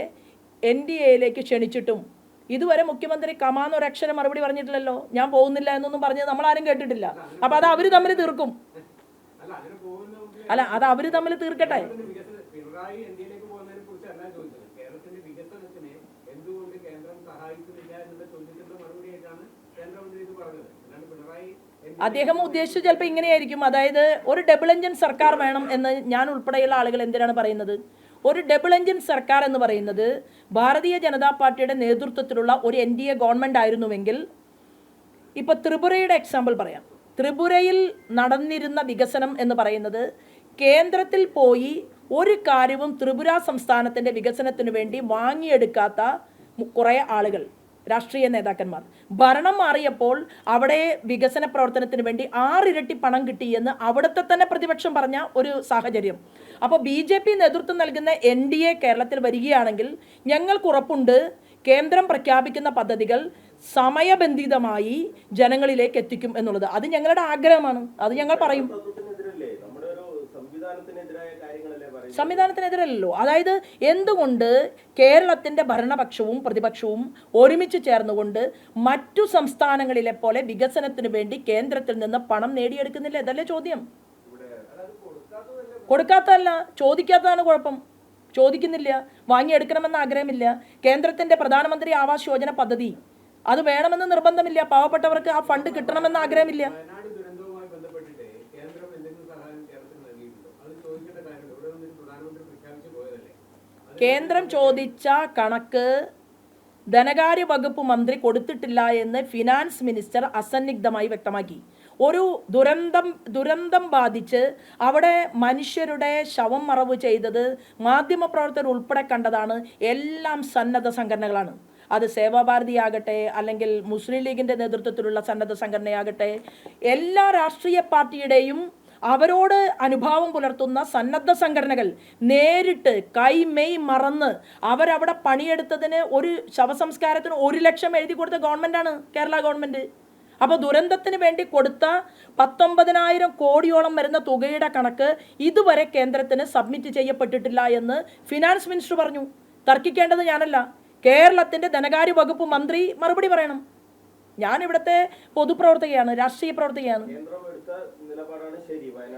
NDAയിലേക്ക് ക്ഷണിച്ചിട്ടും ഇതുവരെ മുഖ്യമന്ത്രി കമാന്നൊരക്ഷരം മറുപടി പറഞ്ഞിട്ടില്ലല്ലോ. ഞാൻ പോകുന്നില്ല എന്നൊന്നും പറഞ്ഞത് നമ്മളാരും കേട്ടിട്ടില്ല. അപ്പം അത് അവർ തമ്മിൽ തീർക്കും. അല്ല, അത് അവർ തമ്മിൽ തീർക്കട്ടെ. അദ്ദേഹം ഉദ്ദേശിച്ചത് ചിലപ്പോൾ ഇങ്ങനെയായിരിക്കും. അതായത് ഒരു ഡബിൾ എഞ്ചിൻ സർക്കാർ വേണം എന്ന് ഞാൻ ഉൾപ്പെടെയുള്ള ആളുകൾ എന്തിനാണ് പറയുന്നത്? ഒരു ഡബിൾ എഞ്ചിൻ സർക്കാർ എന്ന് പറയുന്നത് ഭാരതീയ ജനതാ പാർട്ടിയുടെ നേതൃത്വത്തിലുള്ള ഒരു NDA ഗവൺമെൻറ് ആയിരുന്നുവെങ്കിൽ, ഇപ്പോൾ ത്രിപുരയുടെ എക്സാമ്പിൾ പറയാം. ത്രിപുരയിൽ നടന്നിരുന്ന വികസനം എന്ന് പറയുന്നത് കേന്ദ്രത്തിൽ പോയി ഒരു കാര്യവും ത്രിപുര സംസ്ഥാനത്തിൻ്റെ വികസനത്തിന് വേണ്ടി വാങ്ങിയെടുക്കാത്ത കുറേ ആളുകൾ, രാഷ്ട്രീയ നേതാക്കന്മാർ. ഭരണം മാറിയപ്പോൾ അവിടെ വികസന പ്രവർത്തനത്തിന് വേണ്ടി 6 ഇരട്ടി പണം കിട്ടിയെന്ന് അവിടുത്തെ തന്നെ പ്രതിപക്ഷം പറഞ്ഞ ഒരു സാഹചര്യം. അപ്പോൾ BJP നേതൃത്വം നൽകുന്ന NDA കേരളത്തിൽ വരികയാണെങ്കിൽ ഞങ്ങൾക്കുറപ്പുണ്ട് കേന്ദ്രം പ്രഖ്യാപിക്കുന്ന പദ്ധതികൾ സമയബന്ധിതമായി ജനങ്ങളിലേക്ക് എത്തിക്കും എന്നുള്ളത്. അത് ഞങ്ങളുടെ ആഗ്രഹമാണ്. അത് ഞങ്ങൾ പറയും. നമ്മുടെ ഒരു സംവിധാനത്തിനെതിരായ കാര്യങ്ങളല്ലേ സംവിധാനത്തിനെതിരല്ലോ. അതായത് എന്തുകൊണ്ട് കേരളത്തിൻ്റെ ഭരണപക്ഷവും പ്രതിപക്ഷവും ഒരുമിച്ച് ചേർന്നുകൊണ്ട് മറ്റു സംസ്ഥാനങ്ങളിലെ പോലെ വികസനത്തിന് വേണ്ടി കേന്ദ്രത്തിൽ നിന്ന് പണം നേടിയെടുക്കുന്നില്ല? ഇതല്ലേ ചോദ്യം. കൊടുക്കാത്തതല്ല, ചോദിക്കാത്തതാണ് കുഴപ്പം. ചോദിക്കുന്നില്ല, വാങ്ങിയെടുക്കണമെന്ന ആഗ്രഹമില്ല. കേന്ദ്രത്തിൻ്റെ പ്രധാനമന്ത്രി ആവാസ് യോജന പദ്ധതി അത് വേണമെന്ന് നിർബന്ധമില്ല. പാവപ്പെട്ടവർക്ക് ആ ഫണ്ട് കിട്ടണമെന്ന ആഗ്രഹമില്ല. കേന്ദ്രം ചോദിച്ച കണക്ക് ധനകാര്യ വകുപ്പ് മന്ത്രി കൊടുത്തിട്ടില്ല എന്ന് ഫിനാൻസ് മിനിസ്റ്റർ അസന്നിഗ്ധമായി വ്യക്തമാക്കി. ഒരു ദുരന്തം ബാധിച്ച് അവിടെ മനുഷ്യരുടെ ശവം മറവ് ചെയ്തത് മാധ്യമപ്രവർത്തകർ ഉൾപ്പെടെ കണ്ടതാണ്. എല്ലാം സന്നദ്ധ സംഘടനകളാണ്. അത് സേവാഭാരതി ആകട്ടെ, അല്ലെങ്കിൽ മുസ്ലിം ലീഗിൻ്റെ നേതൃത്വത്തിലുള്ള സന്നദ്ധ സംഘടനയാകട്ടെ, എല്ലാ രാഷ്ട്രീയ പാർട്ടിയുടെയും അവരോട് അനുഭാവം പുലർത്തുന്ന സന്നദ്ധ സംഘടനകൾ നേരിട്ട് കൈമെയ് മറന്ന് അവരവിടെ പണിയെടുത്തതിന് ഒരു ശവസംസ്കാരത്തിന് 1 ലക്ഷം എഴുതി കൊടുത്ത ഗവൺമെൻറ്റാണ് കേരള ഗവൺമെൻറ്. അപ്പോൾ ദുരന്തത്തിന് വേണ്ടി കൊടുത്ത 19,000 കോടിയോളം വരുന്ന തുകയുടെ കണക്ക് ഇതുവരെ കേന്ദ്രത്തിന് സബ്മിറ്റ് ചെയ്യപ്പെട്ടിട്ടില്ല എന്ന് ഫിനാൻസ് മിനിസ്റ്റർ പറഞ്ഞു. തർക്കിക്കേണ്ടത് ഞാനല്ല, കേരളത്തിൻ്റെ ധനകാര്യ വകുപ്പ് മന്ത്രി മറുപടി പറയണം. ഞാൻ ഇവിടുത്തെ പൊതുപ്രവർത്തകയാണ്, രാഷ്ട്രീയ പ്രവർത്തകയാണ്.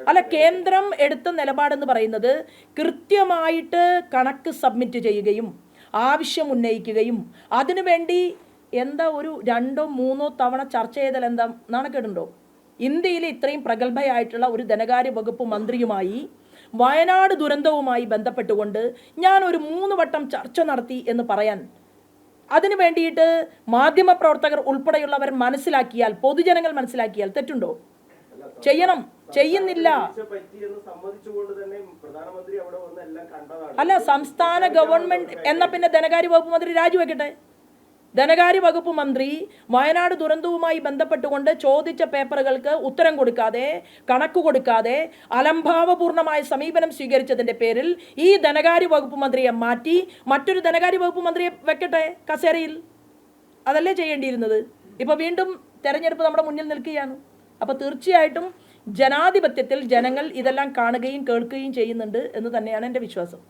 അല്ല, കേന്ദ്രം എടുത്ത നിലപാടെന്ന് പറയുന്നത് കൃത്യമായിട്ട് കണക്ക് സബ്മിറ്റ് ചെയ്യുകയും ആവശ്യം ഉന്നയിക്കുകയും അതിനുവേണ്ടി എന്താ ഒരു 2 or 3 തവണ ചർച്ച ചെയ്താൽ എന്താ നാണക്കേടുണ്ടോ? ഇന്ത്യയിൽ ഇത്രയും പ്രഗത്ഭയായിട്ടുള്ള ഒരു ധനകാര്യ വകുപ്പ് മന്ത്രിയുമായി വയനാട് ദുരന്തവുമായി ബന്ധപ്പെട്ടുകൊണ്ട് ഞാൻ ഒരു 3 വട്ടം ചർച്ച നടത്തി എന്ന് പറയാൻ, അതിനു വേണ്ടിയിട്ട് മാധ്യമപ്രവർത്തകർ ഉൾപ്പെടെയുള്ളവർ മനസ്സിലാക്കിയാൽ, പൊതുജനങ്ങൾ മനസ്സിലാക്കിയാൽ തെറ്റുണ്ടോ? ചെയ്യണം, ചെയ്യുന്നില്ല. അല്ല, സംസ്ഥാന ഗവൺമെന്റ് എന്ന പിന്നെ ധനകാര്യ വകുപ്പ് മന്ത്രി രാജിവെക്കട്ടെ. ധനകാര്യ വകുപ്പ് മന്ത്രി വയനാട് ദുരന്തവുമായി ബന്ധപ്പെട്ടുകൊണ്ട് ചോദിച്ച പേപ്പറുകൾക്ക് ഉത്തരം കൊടുക്കാതെ, കണക്ക് കൊടുക്കാതെ അലംഭാവപൂർണമായ സമീപനം സ്വീകരിച്ചതിൻ്റെ പേരിൽ ഈ ധനകാര്യ വകുപ്പ് മന്ത്രിയെ മാറ്റി മറ്റൊരു ധനകാര്യ വകുപ്പ് മന്ത്രിയെ വെക്കട്ടെ കസേരയിൽ. അതല്ലേ ചെയ്യേണ്ടിയിരുന്നത്? ഇപ്പോൾ വീണ്ടും തെരഞ്ഞെടുപ്പ് നമ്മുടെ മുന്നിൽ നിൽക്കുകയാണ്. അപ്പോൾ തീർച്ചയായിട്ടും ജനാധിപത്യത്തിൽ ജനങ്ങൾ ഇതെല്ലാം കാണുകയും കേൾക്കുകയും ചെയ്യുന്നുണ്ട് എന്ന് തന്നെയാണ് എൻ്റെ വിശ്വാസം.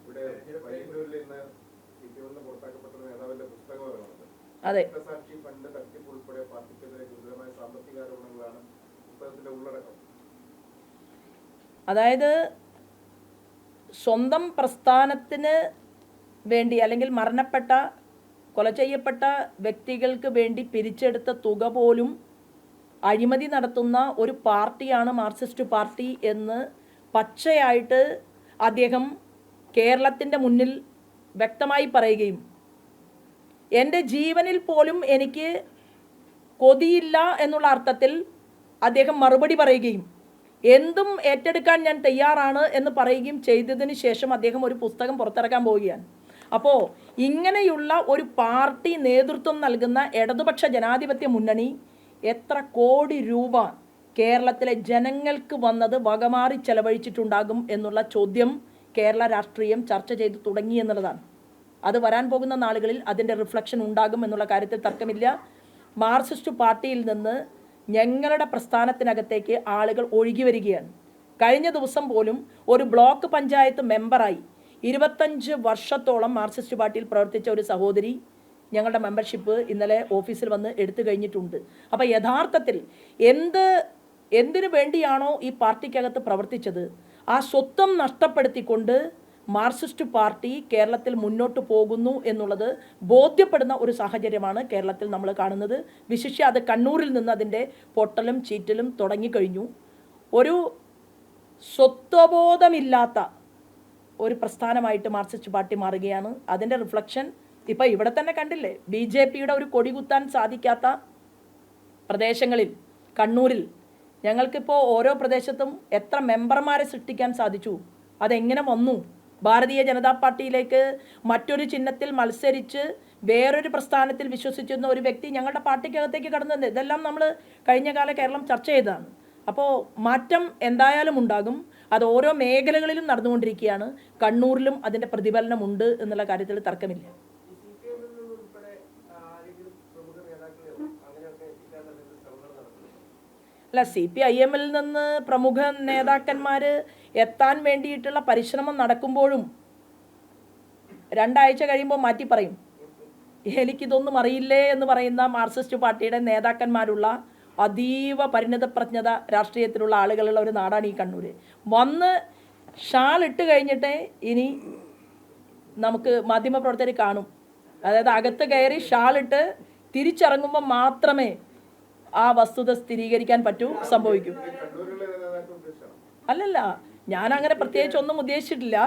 അതെ, അതായത് സ്വന്തം പ്രസ്ഥാനത്തിന് വേണ്ടി അല്ലെങ്കിൽ കൊല ചെയ്യപ്പെട്ട വ്യക്തികൾക്ക് വേണ്ടി പിരിച്ചെടുത്ത തുക പോലും അഴിമതി നടത്തുന്ന ഒരു പാർട്ടിയാണ് മാർക്സിസ്റ്റ് പാർട്ടി എന്ന് പച്ചയായിട്ട് അദ്ദേഹം കേരളത്തിൻ്റെ മുന്നിൽ വ്യക്തമായി പറയുകയും എൻ്റെ ജീവനിൽ പോലും എനിക്ക് കൊതിയില്ല എന്നുള്ള അർത്ഥത്തിൽ അദ്ദേഹം മറുപടി പറയുകയും എന്തും ഏറ്റെടുക്കാൻ ഞാൻ തയ്യാറാണ് എന്ന് പറയുകയും ചെയ്തതിന് ശേഷം അദ്ദേഹം ഒരു പുസ്തകം പുറത്തിറക്കാൻ പോവുകയാണ്. അപ്പോൾ ഇങ്ങനെയുള്ള ഒരു പാർട്ടി നേതൃത്വം നൽകുന്ന ഇടതുപക്ഷ ജനാധിപത്യ മുന്നണി എത്ര കോടി രൂപ കേരളത്തിലെ ജനങ്ങൾക്ക് വന്നത് വകമാറി ചെലവഴിച്ചിട്ടുണ്ടാകും എന്നുള്ള ചോദ്യം കേരള രാഷ്ട്രീയം ചർച്ച ചെയ്ത് തുടങ്ങി എന്നുള്ളതാണ്. അത് വരാൻ പോകുന്ന നാളുകളിൽ അതിൻ്റെ റിഫ്ലക്ഷൻ ഉണ്ടാകും എന്നുള്ള കാര്യത്തിൽ തർക്കമില്ല. മാർക്സിസ്റ്റ് പാർട്ടിയിൽ നിന്ന് ഞങ്ങളുടെ പ്രസ്ഥാനത്തിനകത്തേക്ക് ആളുകൾ ഒഴുകി വരികയാണ്. കഴിഞ്ഞ ദിവസം പോലും ഒരു ബ്ലോക്ക് പഞ്ചായത്ത് മെമ്പറായി 25 വർഷത്തോളം മാർക്സിസ്റ്റ് പാർട്ടിയിൽ പ്രവർത്തിച്ച ഒരു സഹോദരി ഞങ്ങളുടെ മെമ്പർഷിപ്പ് ഇന്നലെ ഓഫീസിൽ വന്ന് എടുത്തു കഴിഞ്ഞിട്ടുണ്ട്. അപ്പോൾ യഥാർത്ഥത്തിൽ എന്തിനു വേണ്ടിയാണോ ഈ പാർട്ടിക്കകത്ത് പ്രവർത്തിച്ചത് ആ സ്വത്വം നഷ്ടപ്പെടുത്തിക്കൊണ്ട് മാർക്സിസ്റ്റ് പാർട്ടി കേരളത്തിൽ മുന്നോട്ട് പോകുന്നു എന്നുള്ളത് ബോധ്യപ്പെടുന്ന ഒരു സാഹചര്യമാണ് കേരളത്തിൽ നമ്മൾ കാണുന്നത്. വിശിഷ്യ അത് കണ്ണൂരിൽ നിന്ന് അതിൻ്റെ പൊട്ടലും ചീറ്റലും തുടങ്ങിക്കഴിഞ്ഞു. ഒരു സ്വത്വബോധമില്ലാത്ത ഒരു പ്രസ്ഥാനമായിട്ട് മാർക്സിസ്റ്റ് പാർട്ടി മാറുകയാണ്. അതിൻ്റെ റിഫ്ലക്ഷൻ ഇപ്പോൾ ഇവിടെ തന്നെ കണ്ടില്ലേ. BJPയുടെ ഒരു കൊടി കുത്താൻ സാധിക്കാത്ത പ്രദേശങ്ങളിൽ, കണ്ണൂരിൽ ഞങ്ങൾക്കിപ്പോൾ ഓരോ പ്രദേശത്തും എത്ര മെമ്പർമാരെ സൃഷ്ടിക്കാൻ സാധിച്ചു? അതെങ്ങനെ വന്നു? ഭാരതീയ ജനതാ പാർട്ടിയിലേക്ക് മറ്റൊരു ചിഹ്നത്തിൽ മത്സരിച്ച് വേറൊരു പ്രസ്ഥാനത്തിൽ വിശ്വസിച്ചിരുന്ന ഒരു വ്യക്തി ഞങ്ങളുടെ പാർട്ടിക്കകത്തേക്ക് കടന്നത്. ഇതെല്ലാം നമ്മൾ കഴിഞ്ഞ കാല കേരളം ചർച്ച ചെയ്തതാണ്. അപ്പോൾ മാറ്റം എന്തായാലും ഉണ്ടാകും. അത് ഓരോ മേഖലകളിലും നടന്നുകൊണ്ടിരിക്കുകയാണ്. കണ്ണൂരിലും അതിൻ്റെ പ്രതിഫലനമുണ്ട് എന്നുള്ള കാര്യത്തിൽ തർക്കമില്ല. അല്ല, CPIM-ൽ നിന്ന് പ്രമുഖ നേതാക്കന്മാർ എത്താൻ വേണ്ടിയിട്ടുള്ള പരിശ്രമം നടക്കുമ്പോഴും 2 ആഴ്ച കഴിയുമ്പോൾ മാറ്റി പറയും. എനിക്കിതൊന്നും അറിയില്ലേ എന്ന് പറയുന്ന മാർക്സിസ്റ്റ് പാർട്ടിയുടെ നേതാക്കന്മാരുള്ള അതീവ പരിണിതപ്രജ്ഞത രാഷ്ട്രീയത്തിലുള്ള ആളുകളുള്ള ഒരു നാടാണ് ഈ കണ്ണൂർ. വന്ന് ഷാൾ ഇട്ട് കഴിഞ്ഞിട്ടേ ഇനി നമുക്ക് മാധ്യമപ്രവർത്തകർ കാണും. അതായത് അകത്ത് കയറി ഷാളിട്ട് തിരിച്ചിറങ്ങുമ്പോൾ മാത്രമേ ആ വസ്തുത സ്ഥിരീകരിക്കാൻ പറ്റൂ, സംഭവിക്കും. അല്ലല്ല, ഞാനങ്ങനെ പ്രത്യേകിച്ച് ഒന്നും ഉദ്ദേശിച്ചിട്ടില്ല.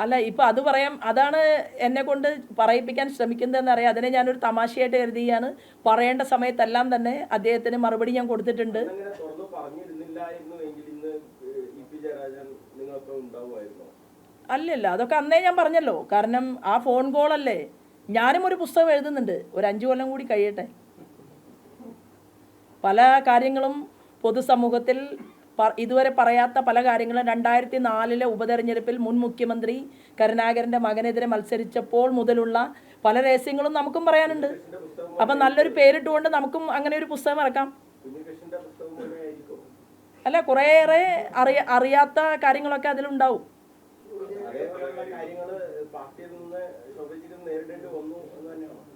അല്ല, ഇപ്പം അത് പറയാം, അതാണ് എന്നെ കൊണ്ട് പറയിപ്പിക്കാൻ ശ്രമിക്കുന്നതെന്ന് അറിയാം. അതിനെ ഞാനൊരു തമാശയായിട്ട് കരുതിയാണ്. പറയേണ്ട സമയത്തെല്ലാം തന്നെ അദ്ദേഹത്തിന് മറുപടി ഞാൻ കൊടുത്തിട്ടുണ്ട്. അല്ലല്ല, അതൊക്കെ അന്നേ ഞാൻ പറഞ്ഞല്ലോ. കാരണം ആ ഫോൺ കോളല്ലേ. ഞാനും ഒരു പുസ്തകം എഴുതുന്നുണ്ട്, ഒരു 5 കൊല്ലം കൂടി കഴിയട്ടെ. പല കാര്യങ്ങളും പൊതുസമൂഹത്തിൽ ഇതുവരെ പറയാത്ത പല കാര്യങ്ങളും 2004 ഉപതെരഞ്ഞെടുപ്പിൽ മുൻ മുഖ്യമന്ത്രി കരുണാകരൻ്റെ മകനെതിരെ മത്സരിച്ചപ്പോൾ മുതലുള്ള പല രഹസ്യങ്ങളും നമുക്കും പറയാനുണ്ട്. അപ്പം നല്ലൊരു പേരിട്ടുകൊണ്ട് നമുക്കും അങ്ങനെ ഒരു പുസ്തകം ഇറക്കാം. അല്ല, കുറേയേറെ അറിയാത്ത കാര്യങ്ങളൊക്കെ അതിലുണ്ടാവും.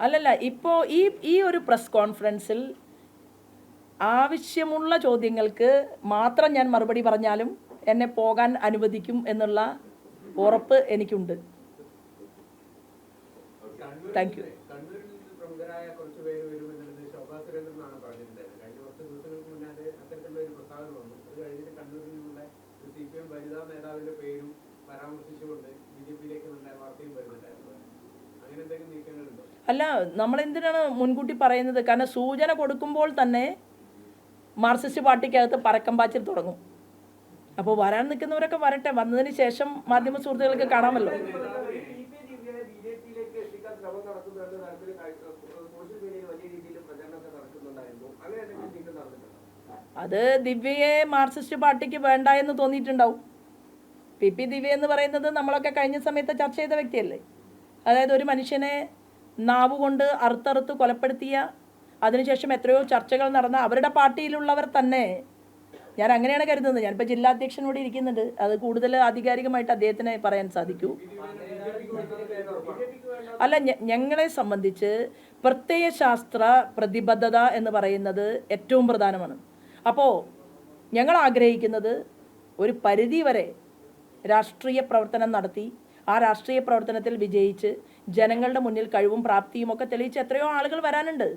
അല്ലല്ല, ഇപ്പോൾ ഈ ഒരു പ്രസ് കോൺഫറൻസിൽ ആവശ്യമുള്ള ചോദ്യങ്ങൾക്ക് മാത്രം ഞാൻ മറുപടി പറഞ്ഞാലും എന്നെ പോകാൻ അനുവദിക്കും എന്നുള്ള ഉറപ്പ് എനിക്കുണ്ട്. Thank you. അല്ല, നമ്മളെന്തിനാണ് മുൻകൂട്ടി പറയുന്നത്? കാരണം സൂചന കൊടുക്കുമ്പോൾ തന്നെ മാർക്സിസ്റ്റ് പാർട്ടിക്കകത്ത് പരക്കം പാച്ചിൽ തുടങ്ങും. അപ്പോൾ വരാൻ നിൽക്കുന്നവരൊക്കെ വരട്ടെ, വന്നതിന് ശേഷം മാധ്യമ സുഹൃത്തുക്കൾക്ക് കാണാമല്ലോ. അത് ദിവ്യയെ മാർക്സിസ്റ്റ് പാർട്ടിക്ക് വേണ്ട എന്ന് തോന്നിയിട്ടുണ്ടാവും. PP ദിവ്യ എന്ന് പറയുന്നത് നമ്മളൊക്കെ കഴിഞ്ഞ സമയത്ത് ചർച്ച ചെയ്ത വ്യക്തിയല്ലേ. അതായത് ഒരു മനുഷ്യനെ നാവുകൊണ്ട് അറുത്തറുത്ത് കൊലപ്പെടുത്തിയ, അതിനുശേഷം എത്രയോ ചർച്ചകൾ നടന്ന അവരുടെ പാർട്ടിയിലുള്ളവർ തന്നെ, ഞാൻ അങ്ങനെയാണ് കരുതുന്നത്. ഞാനിപ്പോൾ ജില്ലാ അധ്യക്ഷനോട് ഇരിക്കുന്നുണ്ട്, അത് കൂടുതൽ ആധികാരികമായിട്ട് അദ്ദേഹത്തിന് പറയാൻ സാധിക്കൂ. അല്ല, ഞങ്ങളെ സംബന്ധിച്ച് പ്രത്യയശാസ്ത്ര പ്രതിബദ്ധത എന്ന് പറയുന്നത് ഏറ്റവും പ്രധാനമാണ്. അപ്പോൾ ഞങ്ങൾ ആഗ്രഹിക്കുന്നത് ഒരു പരിധി വരെ രാഷ്ട്രീയ പ്രവർത്തനം നടത്തി ആ രാഷ്ട്രീയ പ്രവർത്തനത്തിൽ വിജയിച്ച് ജനങ്ങളുടെ മുന്നിൽ കഴിവും പ്രാപ്തിയും ഒക്കെ തെളിയിച്ച് എത്രയോ ആളുകൾ വരാനുണ്ട്.